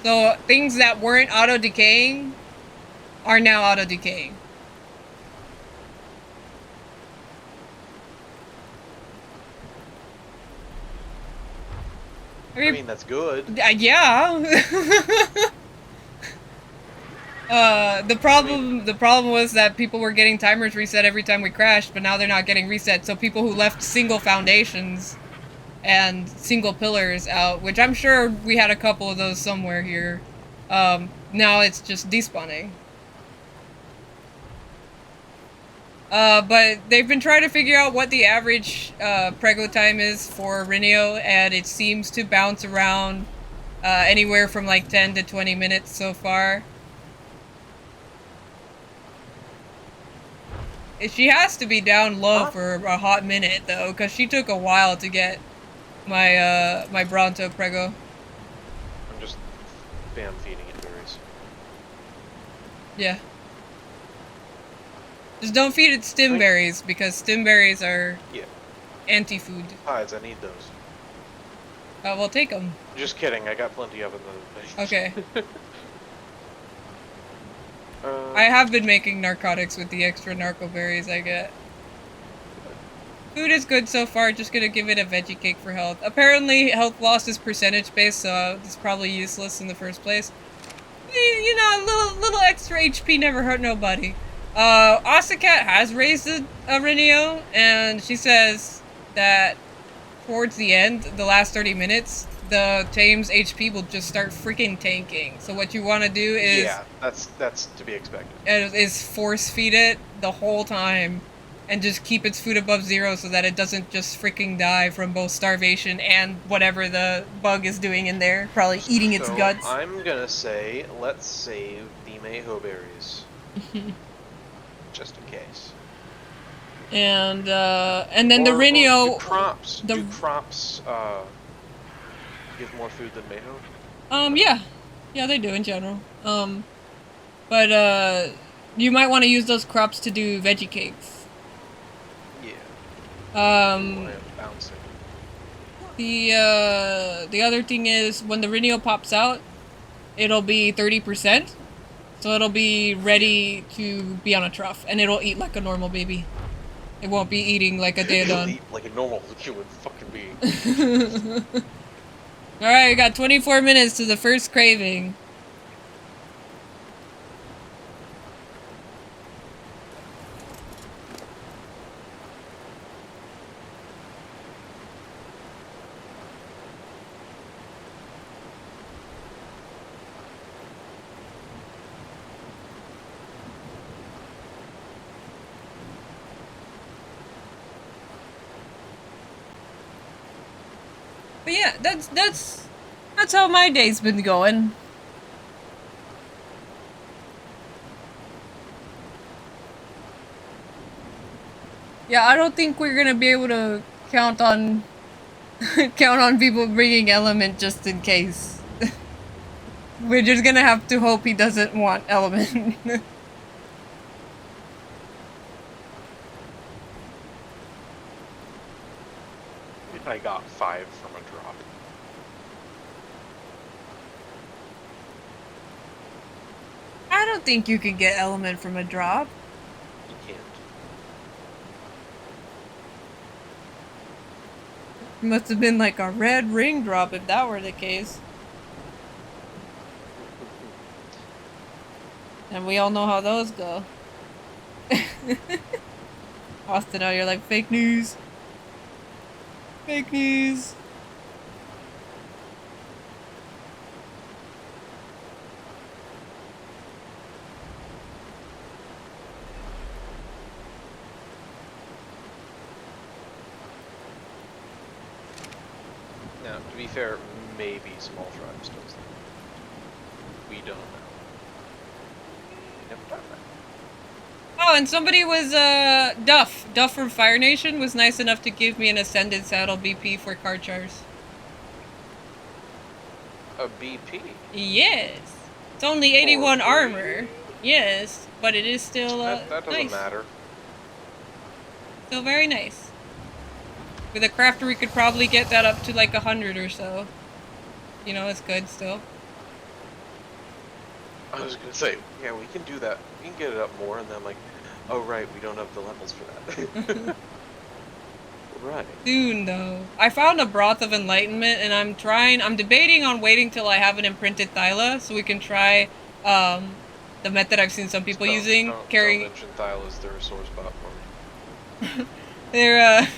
So things that weren't auto-decaying are now auto-decaying. I mean, that's good. Yeah. The problem was that people were getting timers reset every time we crashed, but now they're not getting reset. So people who left single foundations and single pillars out, which I'm sure we had a couple of those somewhere here, now it's just despawning. But they've been trying to figure out what the average prego time is for Rhino, and it seems to bounce around anywhere from like 10 to 20 minutes so far. She has to be down low for a hot minute though, because she took a while to get my my Bronto prego. I'm just spam feeding it berries. Yeah. Just don't feed it stimberries, because stimberries are... Yeah. Anti-food. Besides, I need those. We'll take them. Just kidding, I got plenty of them. Okay. I I have been making narcotics with the extra narco berries I get. Food is good so far, just gonna give it a veggie cake for health. Apparently, health loss is percentage based, so it's probably useless in the first place. You know, a little extra HP never hurt nobody. Asakat has raised a Rinio, and she says that towards the end, the last 30 minutes, the tame's HP will just start freaking tanking. So what you want to do is... Yeah, that's to be expected. Is force feed it the whole time. And just keep its food above 0 so that it doesn't just freaking die from both starvation and whatever the bug is doing in there. Probably eating its guts. I'm gonna say, let's save the Mayho berries. Just in case. And then the Rinio... Do crops give more food than Mayho? Yeah. Yeah, they do in general. But you might want to use those crops to do veggie cakes. Yeah. Bouncing. The other thing is, when the Rinio pops out, it'll be 30%. So it'll be ready to be on a trough, and it'll eat like a normal baby. It won't be eating like a Daedon. It'll eat like a normal human fucking being. Alright, we got 24 minutes to the first craving. But yeah, that's how my day's been going. Yeah, I don't think we're gonna be able to count on people bringing Element just in case. We're just gonna have to hope he doesn't want Element. I got 5 from a drop. I don't think you can get Element from a drop. You can't. It must have been like a red ring drop if that were the case. And we all know how those go. Austin, now you're like, fake news. Fake news. Now, to be fair, maybe small tribes does that. We don't know. Never done that. Oh, and somebody was, Duff. Duff from Fire Nation was nice enough to give me an Ascended Saddle BP for Karchars. A BP? Yes. It's only 81 armor. Yes, but it is still, that doesn't nice. matter. Still very nice. With a crafter, we could probably get that up to like 100 or so. You know, it's good still. I was gonna say, yeah, we can do that. We can get it up more, and then like, oh right, we don't have the levels for that. Right. Soon though. I found a Broth of Enlightenment, and I'm debating on waiting till I have an imprinted Thyla, so we can try, the method I've seen some people using, carrying... Don't mention Thyla's, they're a sore spot for me. They're,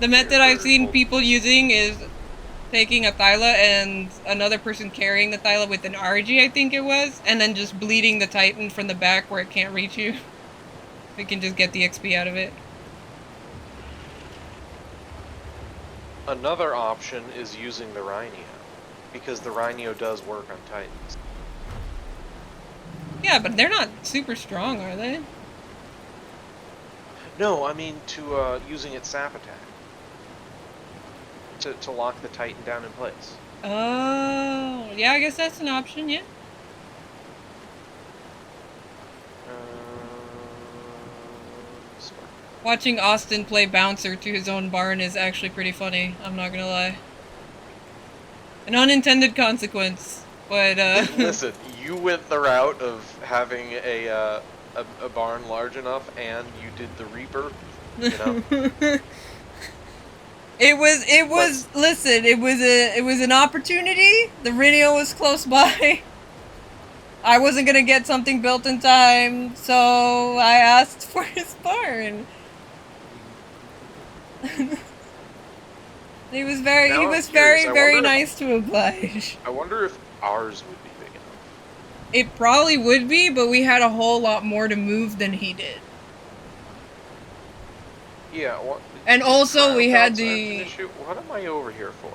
the method I've seen people using is taking a Thyla and another person carrying the Thyla with an RG, I think it was, and then just bleeding the Titan from the back where it can't reach you. We can just get the XP out of it. Another option is using the Rhino, because the Rhino does work on Titans. Yeah, but they're not super strong, are they? No, I mean to using its sap attack. To lock the Titan down in place. Oh, yeah, I guess that's an option, yeah. Watching Austin play bouncer to his own barn is actually pretty funny. I'm not gonna lie. An unintended consequence, but Listen, you went the route of having a barn large enough, and you did the Reaper. You know. Listen, it was an opportunity. The Rinio was close by. I wasn't gonna get something built in time, so I asked for his barn. He was very very nice to oblige. I wonder if ours would be big enough. It probably would be, but we had a whole lot more to move than he did. Yeah, what? And also we had the... What am I over here for?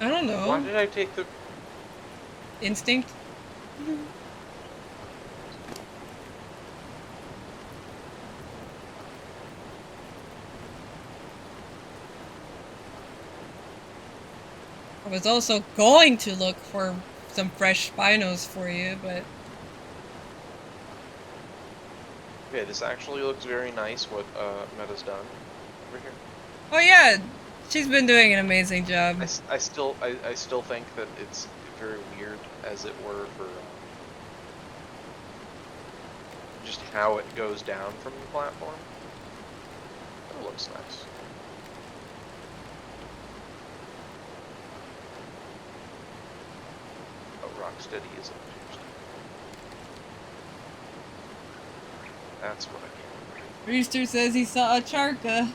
I don't know. Why did I take the... Instinct? I was also going to look for some fresh spinos for you, but... Okay, this actually looks very nice, what Meta's done over here. Oh yeah, she's been doing an amazing job. I still think that it's very weird, as it were, for just how it goes down from the platform. It looks nice. Oh, Rocksteady isn't used. That's what I can't remember. Rooster says he saw a charca.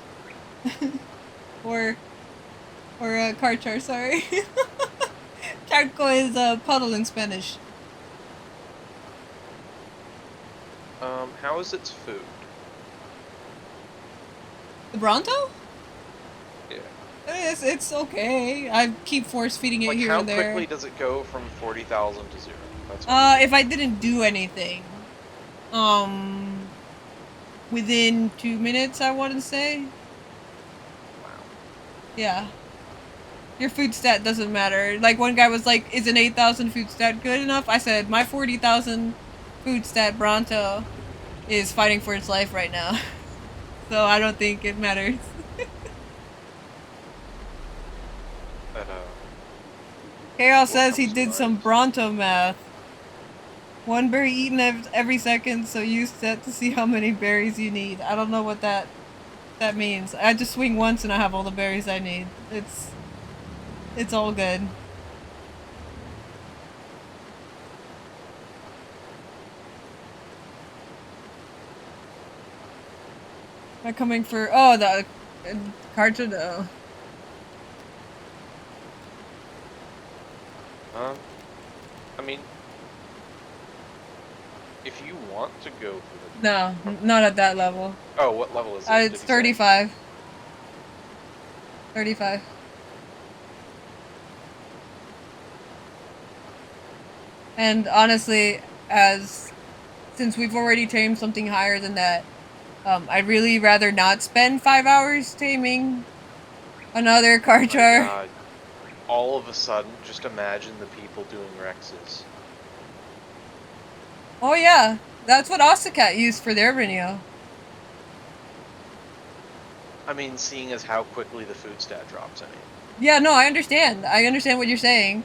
or a carchar, sorry. Charco is a puddle in Spanish. How is its food? The Bronto? Yeah. It's okay. I keep force feeding it here and there. How quickly does it go from 40,000 to 0? That's if I didn't do anything. Within 2 minutes, I want to say. Wow. Yeah. Your food stat doesn't matter. Like, one guy was like, is an 8,000 food stat good enough? I said, my 40,000 food stat Bronto is fighting for its life right now. So I don't think it matters. Chaos says he did some Bronto math. One berry eaten every second, so use that to see how many berries you need. I don't know what that means. I just swing once and I have all the berries I need. It's all good. Am I coming for... Oh, the cartridge? Oh. I mean, if you want to go for the... No, not at that level. Oh, what level is it? It's 35. 35. And honestly, since we've already tamed something higher than that, I'd really rather not spend 5 hours taming another carchar. Oh my God. All of a sudden, just imagine the people doing Rexes. Oh yeah, that's what Osacat used for their Rinio. I mean, seeing as how quickly the food stat drops, I mean. Yeah, no, I understand. I understand what you're saying.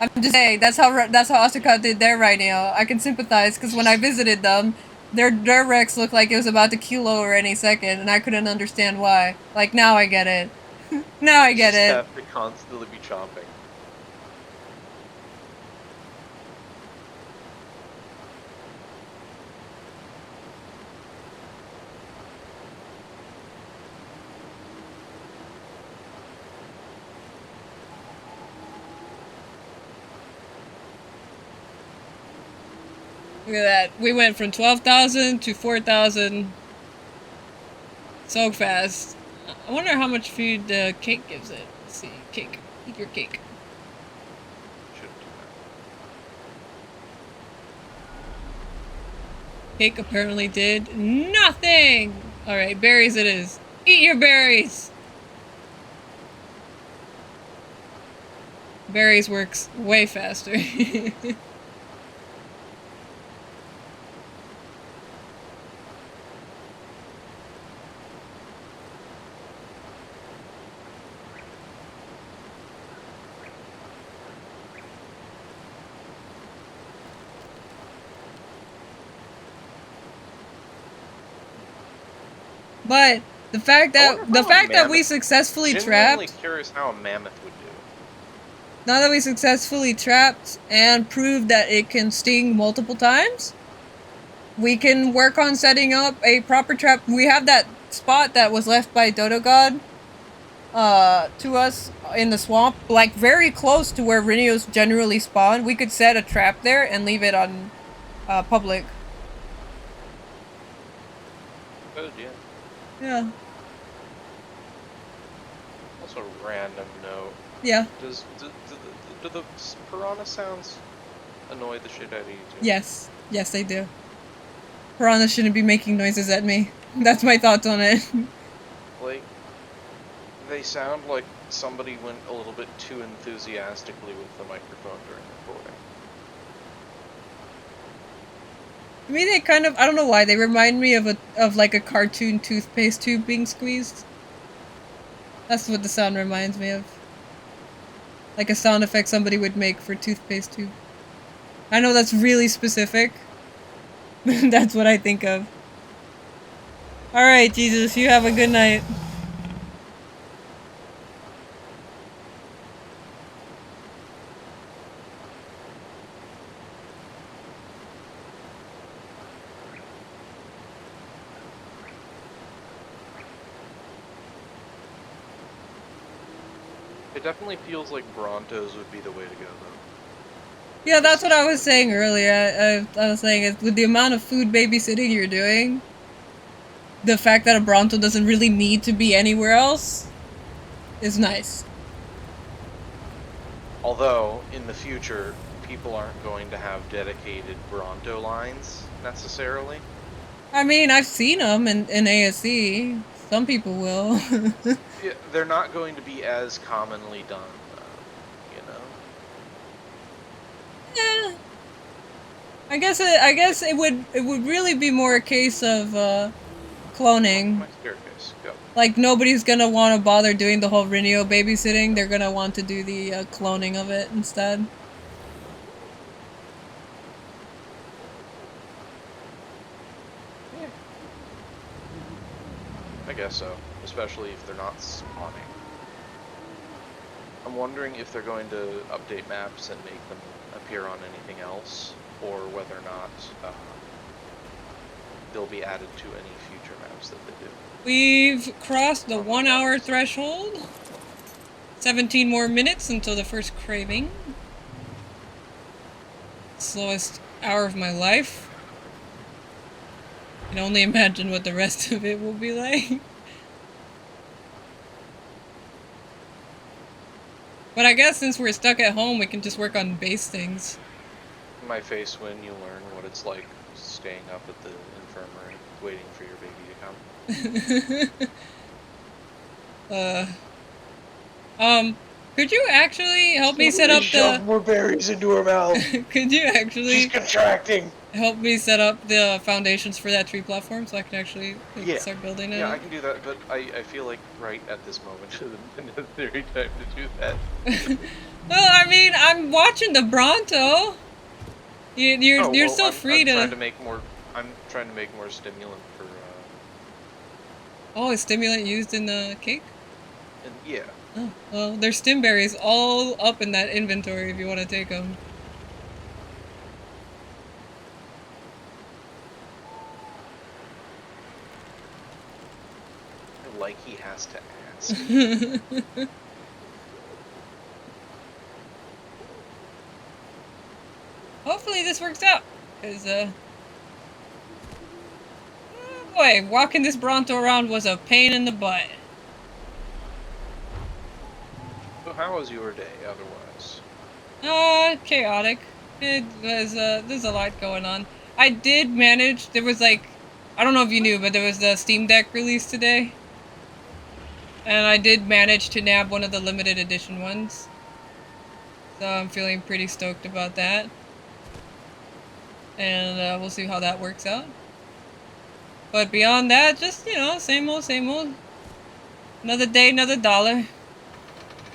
I'm just saying, that's how Osacat did their Rinio. I can sympathize, because when I visited them, their Rex looked like it was about to keel over any second, and I couldn't understand why. Like, now I get it. Now I get it. You have to constantly be chomping. Look at that. We went from 12,000 to 4,000 so fast. I wonder how much food cake gives it. Let's see. Cake. Eat your cake. Shouldn't do that. Cake apparently did nothing! Alright, berries it is. Eat your berries! Berries works way faster. But the fact I wonder that how a we mammoth- successfully Genuinely trapped, curious how a mammoth would do. now that we successfully trapped and proved that it can sting multiple times, we can work on setting up a proper trap. We have that spot that was left by Dodo God to us in the swamp, like very close to where Rhinios generally spawn. We could set a trap there and leave it on public. Good, yeah. Yeah. Also, random note. Yeah. Do the piranha sounds annoy the shit out of you too? Yes. Yes, they do. Piranha shouldn't be making noises at me. That's my thoughts on it. Like, they sound like somebody went a little bit too enthusiastically with the microphone during recording. To me, they kind of, I don't know why, they remind me of like a cartoon toothpaste tube being squeezed. That's what the sound reminds me of. Like a sound effect somebody would make for toothpaste tube. I know that's really specific. That's what I think of. Alright, Jesus, you have a good night. It definitely feels like Brontos would be the way to go, though. Yeah, that's what I was saying earlier. I was saying is with the amount of food babysitting you're doing, the fact that a Bronto doesn't really need to be anywhere else is nice. Although, in the future, people aren't going to have dedicated Bronto lines, necessarily. I mean, I've seen them in ASE. Some people will. Yeah, they're not going to be as commonly done, though, you know? Yeah. I guess it would really be more a case of cloning. My staircase, go. Like nobody's gonna want to bother doing the whole Rinio babysitting. They're gonna want to do the cloning of it instead. Yeah. I guess so, especially if they're not spawning. I'm wondering if they're going to update maps and make them appear on anything else, or whether or not they'll be added to any future maps that they do. We've crossed the 1 hour threshold. 17 more minutes until the first craving. Slowest hour of my life. I can only imagine what the rest of it will be like. But I guess since we're stuck at home, we can just work on base things. My face when you learn what it's like staying up at the infirmary, waiting for your baby to come. Could you actually help me set up shove more berries into her mouth. Could you actually... She's contracting. Help me set up the foundations for that tree platform so I can actually start building it? Yeah, I can do that, but I feel like right at this moment isn't the necessary time to do that. Well, I mean, I'm watching the Bronto. You're still free to... I'm trying to make more stimulant for... Oh, is stimulant used in the cake? And yeah. Oh, well, there's stim berries all up in that inventory if you want to take them. Like he has to ask. Hopefully this works out, because, oh boy, walking this Bronto around was a pain in the butt. So how was your day, otherwise? Chaotic. It was, there's a lot going on. I did manage, there was like, I don't know if you knew, but there was the Steam Deck release today. And I did manage to nab one of the limited edition ones. So I'm feeling pretty stoked about that. And we'll see how that works out. But beyond that, just, you know, same old, same old. Another day, another dollar.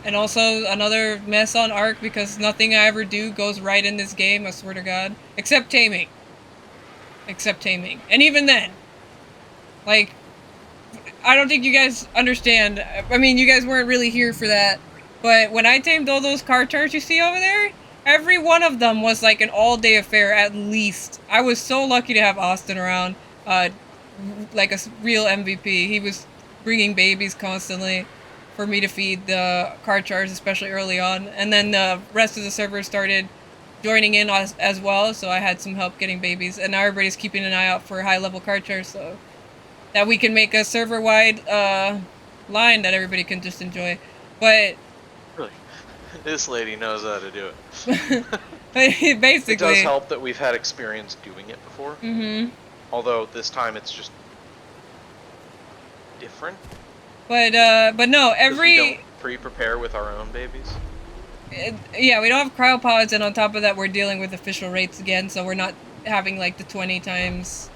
And also another mess on ARK because nothing I ever do goes right in this game, I swear to God. Except taming. Except taming. And even then, like, I don't think you guys understand. I mean, you guys weren't really here for that. But when I tamed all those car charts you see over there, every one of them was like an all-day affair at least. I was so lucky to have Austin around, uh, like a real MVP. He was bringing babies constantly for me to feed the car charts, especially early on. And then the rest of the servers started joining in as well, so I had some help getting babies. And now everybody's keeping an eye out for high-level car charts, so that we can make a server-wide line that everybody can just enjoy. But Really, this lady knows how to do it. basically, It does help that we've had experience doing it before. Mm-hmm. Although this time it's just different. But no, We don't pre-prepare with our own babies. Yeah, we don't have cryopods, and on top of that, we're dealing with official rates again, so we're not having like the 20 times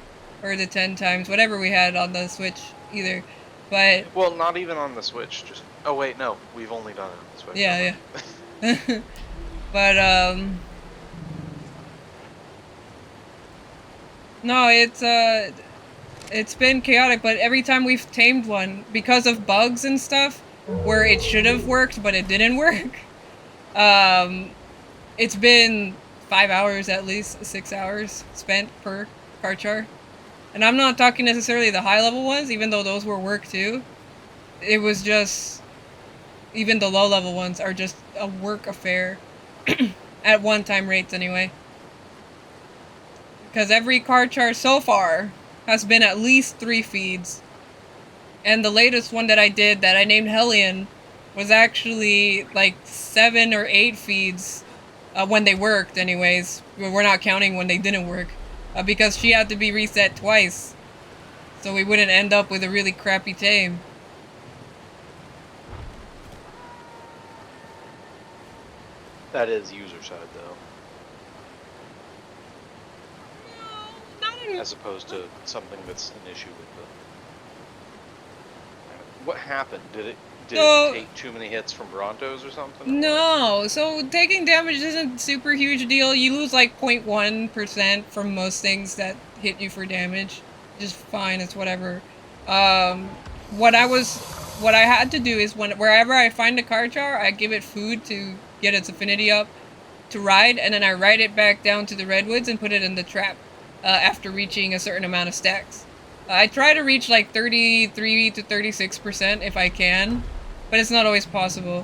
or the 10 times, whatever we had on the Switch either. But well, not even on the Switch. Just oh wait, no, we've only done it on the Switch. Yeah, yeah. But no, it's been chaotic. But every time we've tamed one, because of bugs and stuff, where it should have worked but it didn't work, it's been 5 hours at least, 6 hours spent per car char. And I'm not talking necessarily the high level ones, even though those were work too. It was just, even the low level ones are just a work affair at one-time rates anyway. Because every car char so far has been at least 3 feeds. And the latest one that I did that I named Hellion was actually like 7 or 8 feeds when they worked anyways. We're not counting when they didn't work. Because she had to be reset twice. So we wouldn't end up with a really crappy tame. That is user side though. As opposed to something that's an issue with the... What happened? Did it take too many hits from Brontos or something? No, so taking damage isn't a super huge deal. You lose like 0.1% from most things that hit you for damage. Just fine, it's whatever. What I had to do is wherever I find a car char, I give it food to get its affinity up to ride, and then I ride it back down to the redwoods and put it in the trap after reaching a certain amount of stacks. I try to reach like 33 to 36% if I can, but it's not always possible.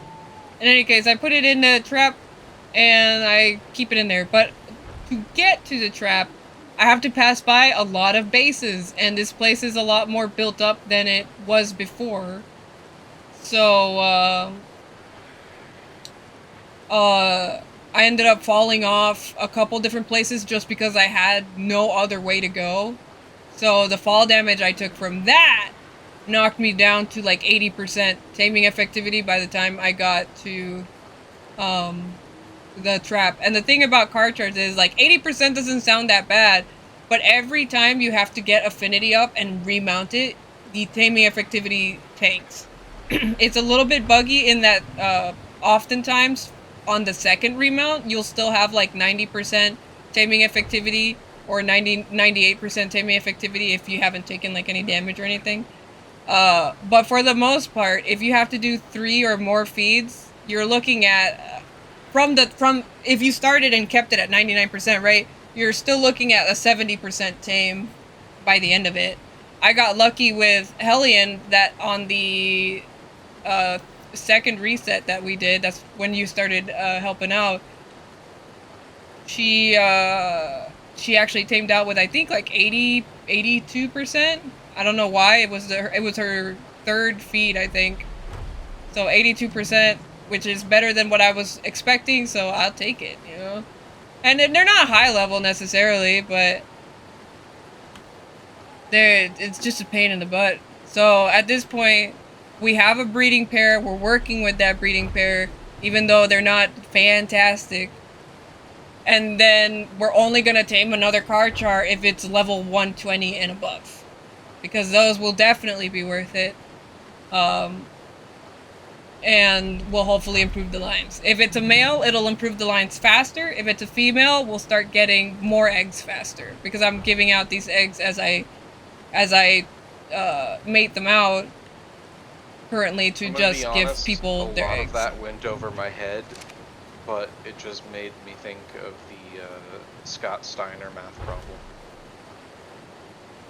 In any case, I put it in the trap and I keep it in there. But to get to the trap, I have to pass by a lot of bases, and this place is a lot more built up than it was before. So, I ended up falling off a couple different places just because I had no other way to go. So the fall damage I took from that knocked me down to like 80% taming effectivity by the time I got to the trap. And the thing about car charts is like 80% doesn't sound that bad, but every time you have to get affinity up and remount it, the taming effectivity tanks. It's a little bit buggy in that oftentimes on the second remount you'll still have like 90% taming effectivity or 98% taming effectivity if you haven't taken like any damage or anything. But for the most part, if you have to do 3 or more feeds, you're looking at from if you started and kept it at 99%, right? You're still looking at a 70% tame by the end of it. I got lucky with Hellion that on the second reset that we did, that's when you started helping out. She actually tamed out with I think like 82%. I don't know why. It was her third feed, I think. So 82%, which is better than what I was expecting, so I'll take it, you know. And they're not high level necessarily, but it's just a pain in the butt. So at this point, we have a breeding pair. We're working with that breeding pair, even though they're not fantastic. And then we're only gonna tame another car char if it's level 120 and above, because those will definitely be worth it. And will hopefully improve the lines. If it's a male, it'll improve the lines faster. If it's a female, we'll start getting more eggs faster, because I'm giving out these eggs as I mate them out currently to I'm gonna be just give honest, a people their lot of eggs. that went over my head, but it just made me think of the Scott Steiner math problem.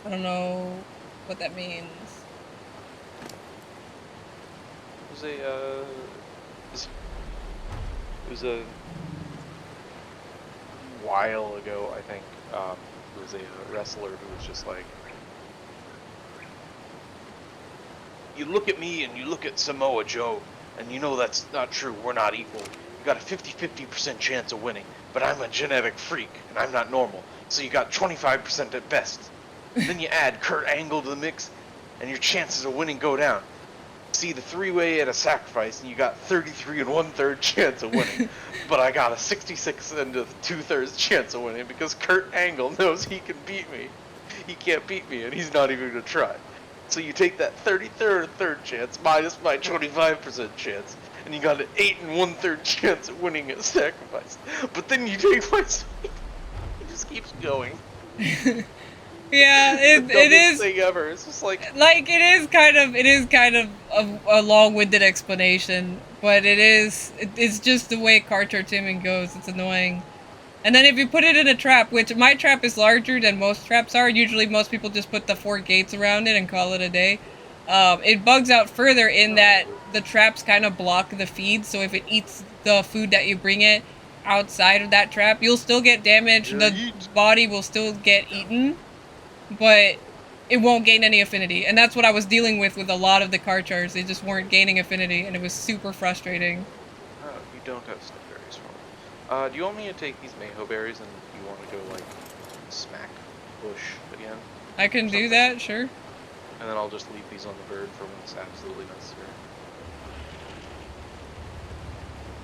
I don't know what that means. It was it was a while ago, I think. It was a wrestler who was just like, you look at me and you look at Samoa Joe, and you know that's not true. We're not equal. You got a 50-50% chance of winning, but I'm a genetic freak, and I'm not normal. So you got 25% at best. Then you add Kurt Angle to the mix, and your chances of winning go down. See the three-way at a sacrifice, and you got 33 and 1/3 chance of winning. But I got a 66 and a 2/3 chance of winning because Kurt Angle knows he can beat me. He can't beat me, and he's not even gonna try. So you take that 33rd chance minus my 25% chance, and you got an 8 and 1/3 chance of winning at sacrifice. But then you take my sweet. It just keeps going. Yeah, it is thing ever. It's just like it is kind of a long-winded explanation, but it's just the way card timing goes. It's annoying. And then if you put it in a trap, which my trap is larger than most traps are, usually most people just put the 4 gates around it and call it a day. It bugs out further in that the traps kind of block the feed, so if it eats the food that you bring it outside of that trap, you'll still get damaged, the body will still get eaten, but it won't gain any affinity. And that's what I was dealing with a lot of the card charts. They just weren't gaining affinity, and it was super frustrating. oh, you don't have snowberries for me. Do you want me to take these Mayho berries and you want to go like smack bush again? I can do that, sure. And then I'll just leave these on the bird for when it's absolutely necessary.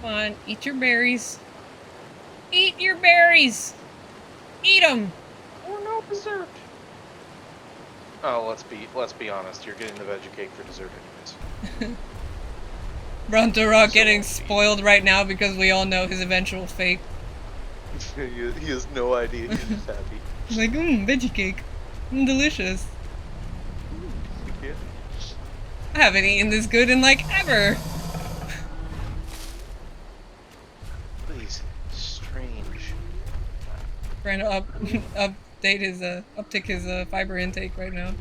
Come on, eat your berries. Eat your berries! Eat them! Or no dessert. Oh, let's be honest. You're getting the veggie cake for dessert anyways. Brontorok getting spoiled right now because we all know his eventual fate. He has no idea. He's just happy. Like, veggie cake. Delicious. Yeah. I haven't eaten this good in like ever. Please, strange. Trying to update his uptick his fiber intake right now.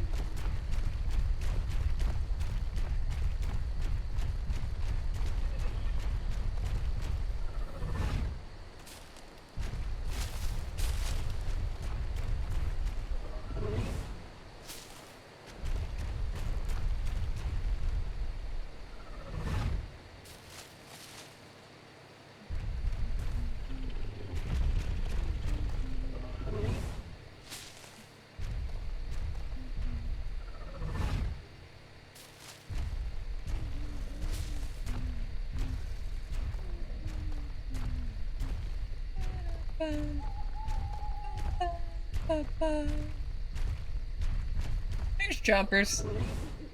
There's Chompers.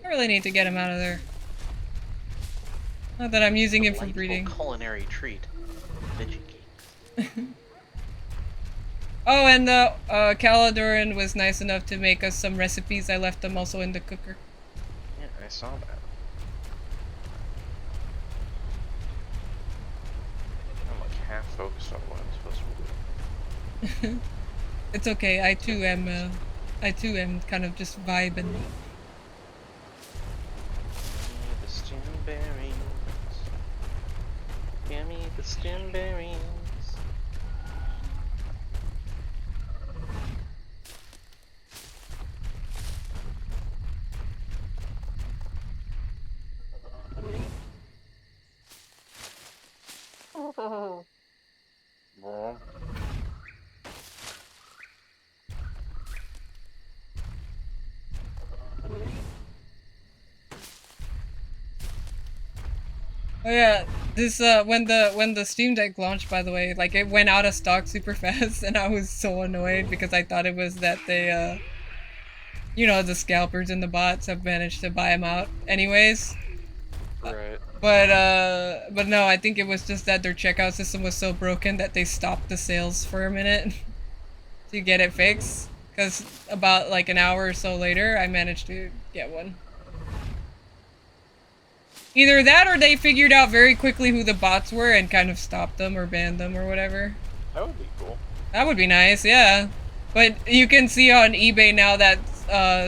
I really need to get him out of there. Not that I'm using him for breeding. Culinary treat. Veggie cakes. Oh, and Caladoran was nice enough to make us some recipes. I left them also in the cooker. Yeah, I saw that. I'm like half focused on what I'm supposed to do. It's okay. I too am kind of just vibing. Give me the stimberries. Give me the stimberries. Oh yeah, this when the Steam Deck launched, by the way, like it went out of stock super fast, and I was so annoyed because I thought it was that they you know, the scalpers and the bots have managed to buy them out anyways. Right. But no, I think it was just that their checkout system was so broken that they stopped the sales for a minute to get it fixed. Because about like an hour or so later, I managed to get one. Either that or they figured out very quickly who the bots were and kind of stopped them or banned them or whatever. That would be cool. That would be nice, yeah. But you can see on eBay now that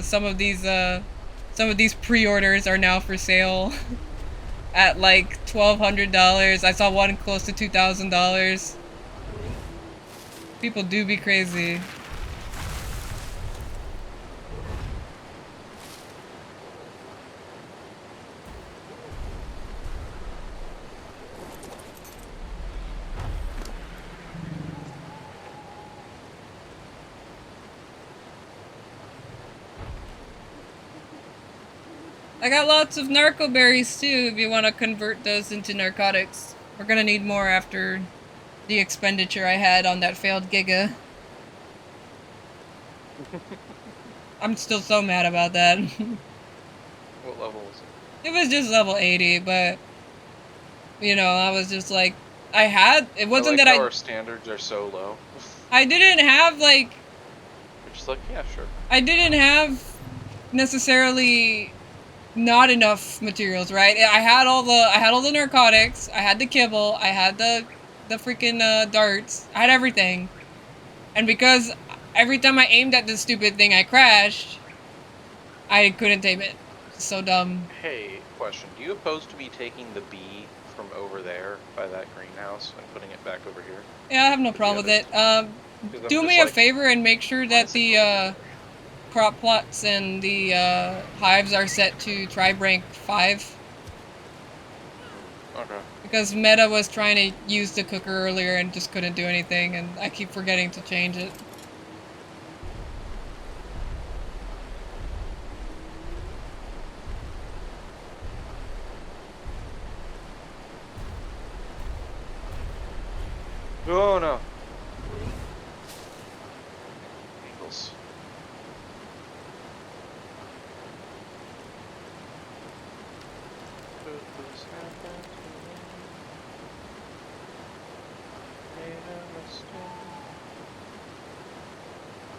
some of these pre-orders are now for sale at like $1,200. I saw one close to $2,000. People do be crazy. I got lots of narco berries too if you want to convert those into narcotics. We're gonna need more after the expenditure I had on that failed Giga. I'm still so mad about that. What level is it? It was just level 80, but you know, I was just like, it wasn't that our standards are so low. I didn't have like. You're just like, yeah, sure. I didn't have necessarily not enough materials, right? I had all the narcotics, I had the kibble, I had the freaking darts, I had everything. And because every time I aimed at this stupid thing I crashed, I couldn't tame it. So dumb. Hey, question. Do you oppose to me taking the bee from over there by that greenhouse and putting it back over here? Yeah, I have no problem with it. Do me a favor and make sure that the crop plots and the hives are set to tribe rank 5. Okay. Because Meta was trying to use the cooker earlier and just couldn't do anything, and I keep forgetting to change it. Oh no. Eagles.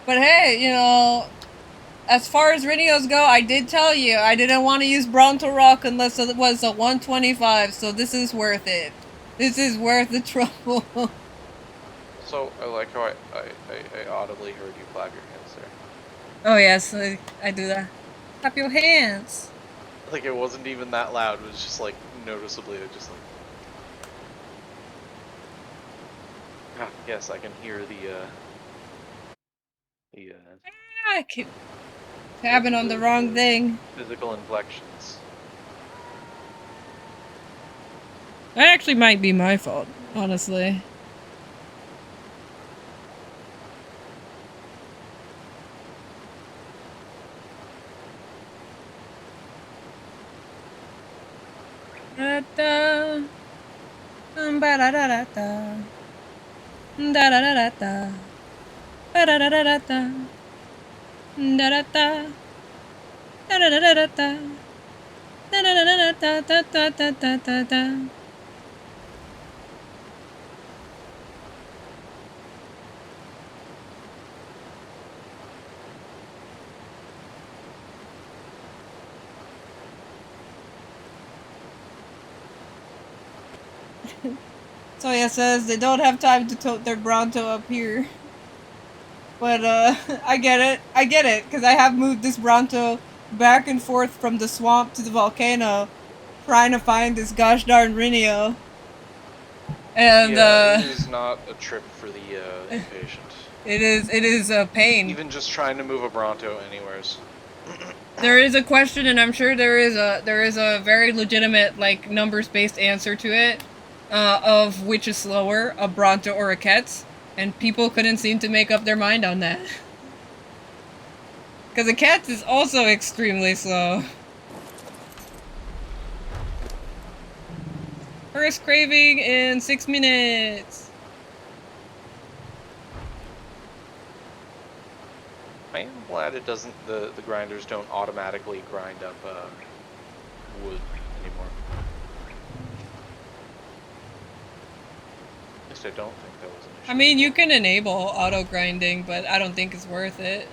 But hey, you know, as far as radios go, I did tell you I didn't want to use Bronto Rock unless it was a 125, so this is worth it. This is worth the trouble. So, I like how I audibly heard you clap your hands there. Oh yes, I do that. Clap your hands. Like, it wasn't even that loud, it was just like, noticeably, just like... Ah, yes, I can hear I keep tabbing on the wrong thing. Physical inflections. That actually might be my fault, honestly. Da-da. Ba-da-da-da-da. Da-da-da-da-da. Ba-da-da-da-da-da. Da-da-da. Da-da-da-da-da. Da-da-da-da-da-da-da-da-da-da. Soya says they don't have time to tote their Bronto up here. But, I get it, because I have moved this Bronto back and forth from the swamp to the volcano, trying to find this gosh darn Rinio. And, yeah, it is not a trip for the, impatient. It is a pain. Even just trying to move a Bronto anywheres. There is a question, and I'm sure there is a very legitimate, like, numbers-based answer to it, of which is slower, a Bronto or a Ketz, and people couldn't seem to make up their mind on that. Because a Ketz is also extremely slow. First craving in 6 minutes. I am glad it doesn't, the grinders don't automatically grind up, wood anymore. At least I don't think that was an issue. I mean, you can enable auto grinding, but I don't think it's worth it.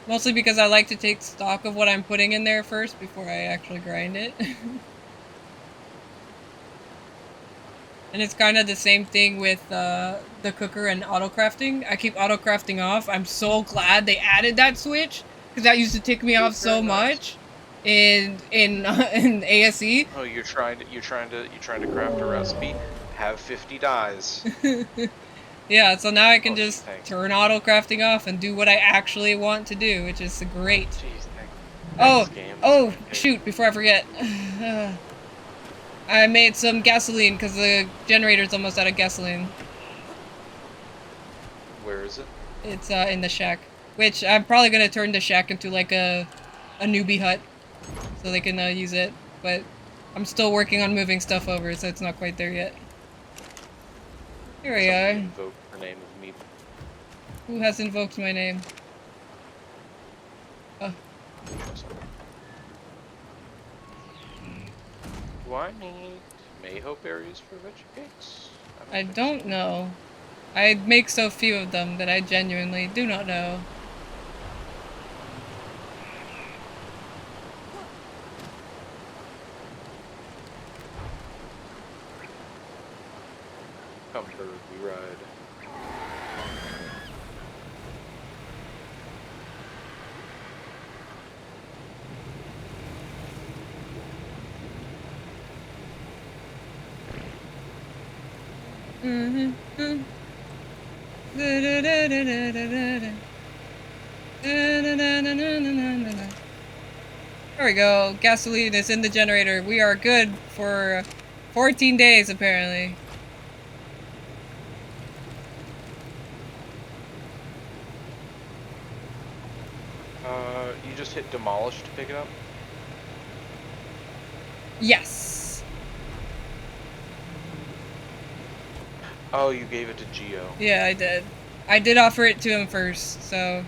Mostly because I like to take stock of what I'm putting in there first before I actually grind it. And it's kind of the same thing with the cooker and auto crafting. I keep auto crafting off. I'm so glad they added that switch because that used to tick me off It's so very nice. much in ASE. Oh, you're trying to craft a recipe. Have 50 dyes. Yeah, so now I can Oh, gee, just thanks. turn auto crafting off and do what I actually want to do, which is great. Jeez, Oh, thanks, game. This is oh, my favorite. shoot, before I forget. I made some gasoline because the generator's almost out of gasoline. Where is it? It's in the shack, which I'm probably gonna turn the shack into like a newbie hut so they can use it. But I'm still working on moving stuff over, so it's not quite there yet. Here we Somebody are. invoked the name of Meep. Who has invoked my name? Oh, Do I need Mayhope berries for veggie cakes? I Think don't so. know. I make so few of them that I genuinely do not know. Come bird, we ride. There we go. Gasoline is in the generator. We are good for 14 days, apparently. You just hit demolish to pick it up? Yes. Oh, you gave it to Geo. Yeah, I did. I did offer it to him first, so...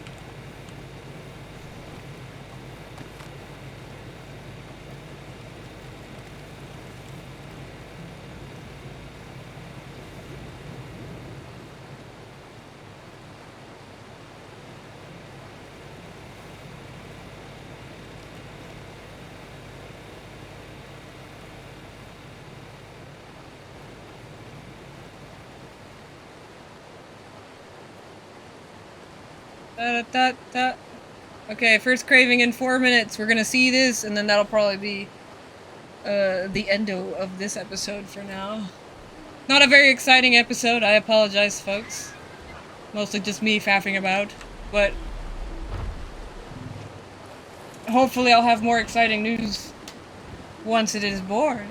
Okay, first craving in 4 minutes. We're gonna see this, and then that'll probably be the endo of this episode for now. Not a very exciting episode. I apologize, folks. Mostly just me faffing about, but hopefully I'll have more exciting news once it is born.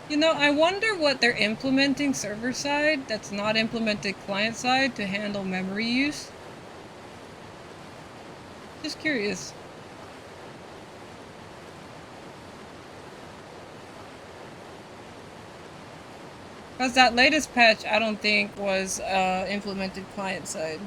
You know, I wonder what they're implementing server side that's not implemented client side to handle memory use. Just curious. Because that latest patch, I don't think was implemented client side.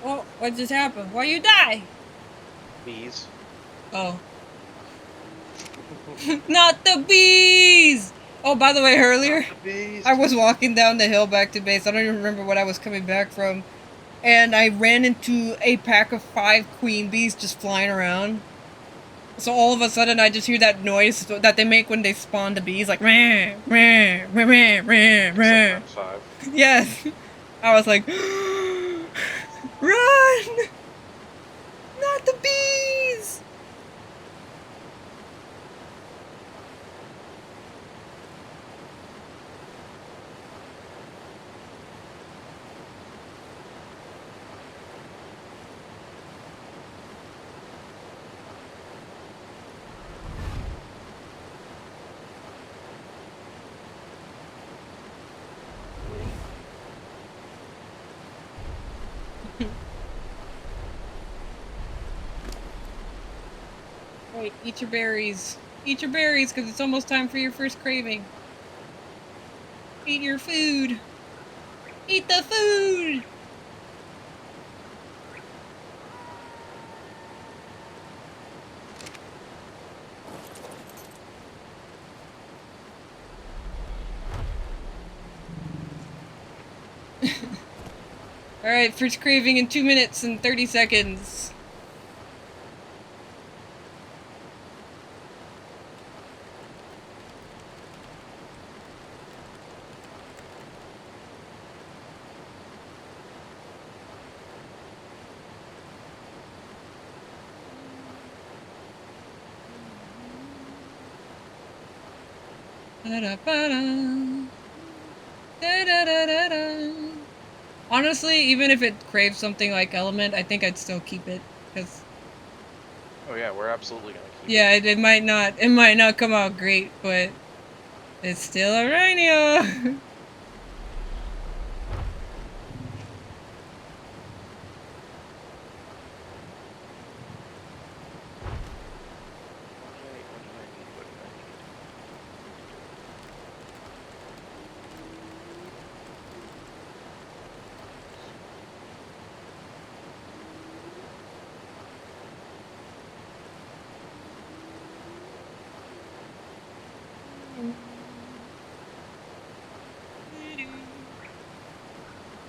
Oh, what just happened? Why you die? Bees. Oh. Not the bees! Oh, by the way, earlier, Bees. I was walking down the hill back to base. I don't even remember what I was coming back from. And I ran into a pack of 5 queen bees just flying around. So all of a sudden, I just hear that noise that they make when they spawn the bees, like meh, meh, meh, meh, meh, meh. Sometimes 5. Yes. I was like, run! Not the bees! Wait, eat your berries. Eat your berries, because it's almost time for your first craving. Eat your food. Eat the food! Alright, first craving in 2 minutes and 30 seconds. Da-da-ba-da. Da-da-da-da-da. Honestly, even if it craves something like Element, I think I'd still keep it, because Oh yeah, we're absolutely gonna keep yeah, it. it might not come out great, but it's still a rhino.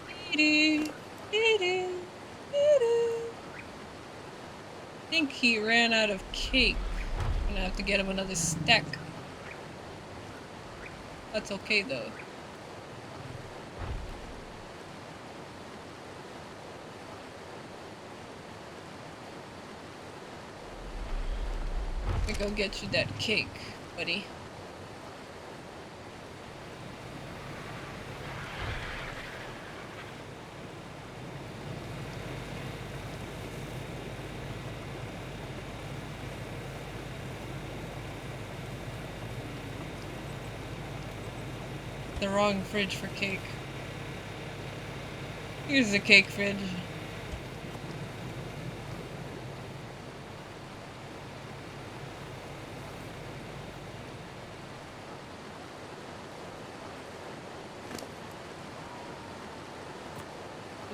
What did I need? What did I need? I think he ran out of cake. I'm gonna have to get him another stack. That's okay though. Let me go get you that cake, buddy. The wrong fridge for cake. Here's the cake fridge.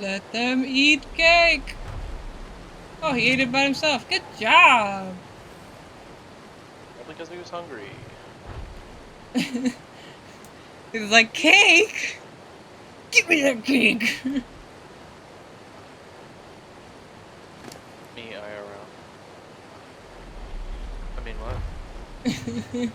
Let them eat cake! Oh, he ate it by himself. Good job! Probably because he was hungry. He was like, cake! Give me that cake! Me IRL. I mean, what?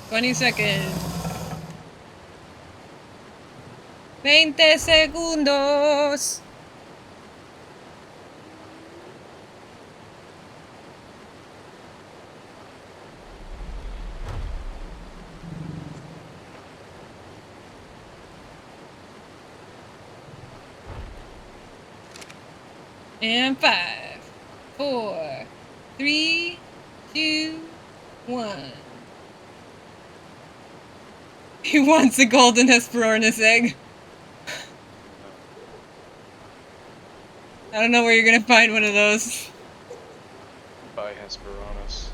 Twenty seconds. 20 segundos. And 5, 4, 3, 2, 1. He wants a golden Hesperornis egg. I don't know where you're gonna find one of those. by Hesperornis.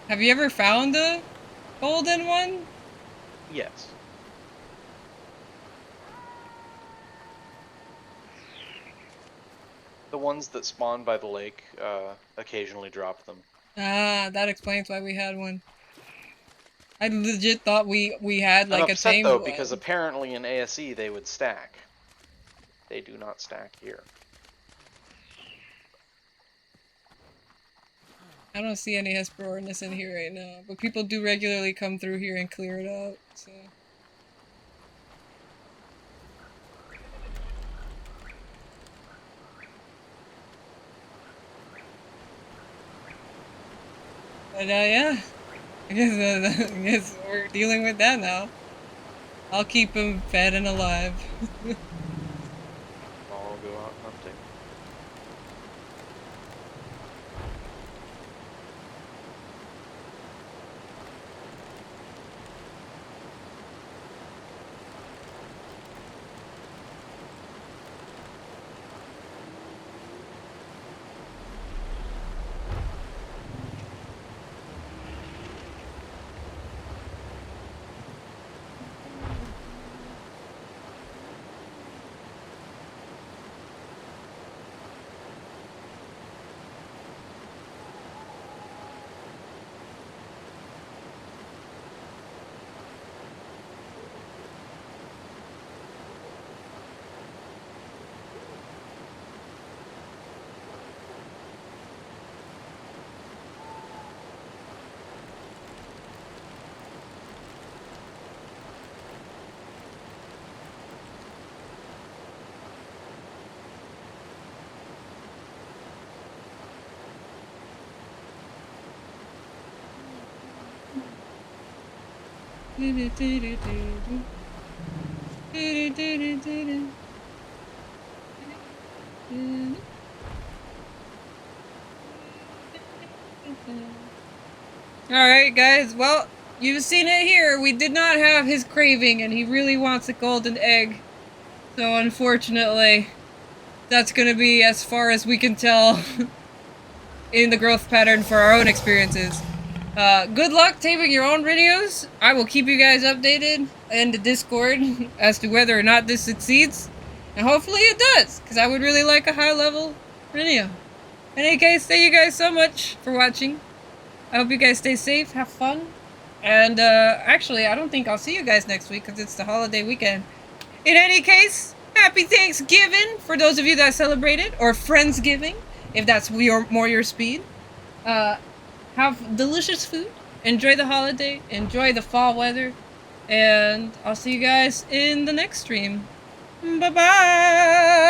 Have you ever found a golden one? Yes. The ones that spawn by the lake occasionally drop them. Ah, that explains why we had one. I legit thought we had I'm like a upset tamed though because one. apparently in ASE they would stack. They do not stack here. I don't see any Hesperornis in here right now, but people do regularly come through here and clear it out, so. But yeah, I guess we're dealing with that now. I'll keep him fed and alive. I'll go out hunting. Alright, guys, well, you've seen it here. We did not have his craving, and he really wants a golden egg. So, unfortunately, that's gonna be as far as we can tell in the growth pattern for our own experiences. Good luck taping your own videos. I will keep you guys updated in the Discord as to whether or not this succeeds. And hopefully it does, because I would really like a high level video. In any case, thank you guys so much for watching. I hope you guys stay safe, have fun. And actually, I don't think I'll see you guys next week because it's the holiday weekend. In any case, happy Thanksgiving for those of you that celebrate it, or Friendsgiving, if that's more your speed. Have delicious food, enjoy the holiday, enjoy the fall weather, and I'll see you guys in the next stream. Bye-bye!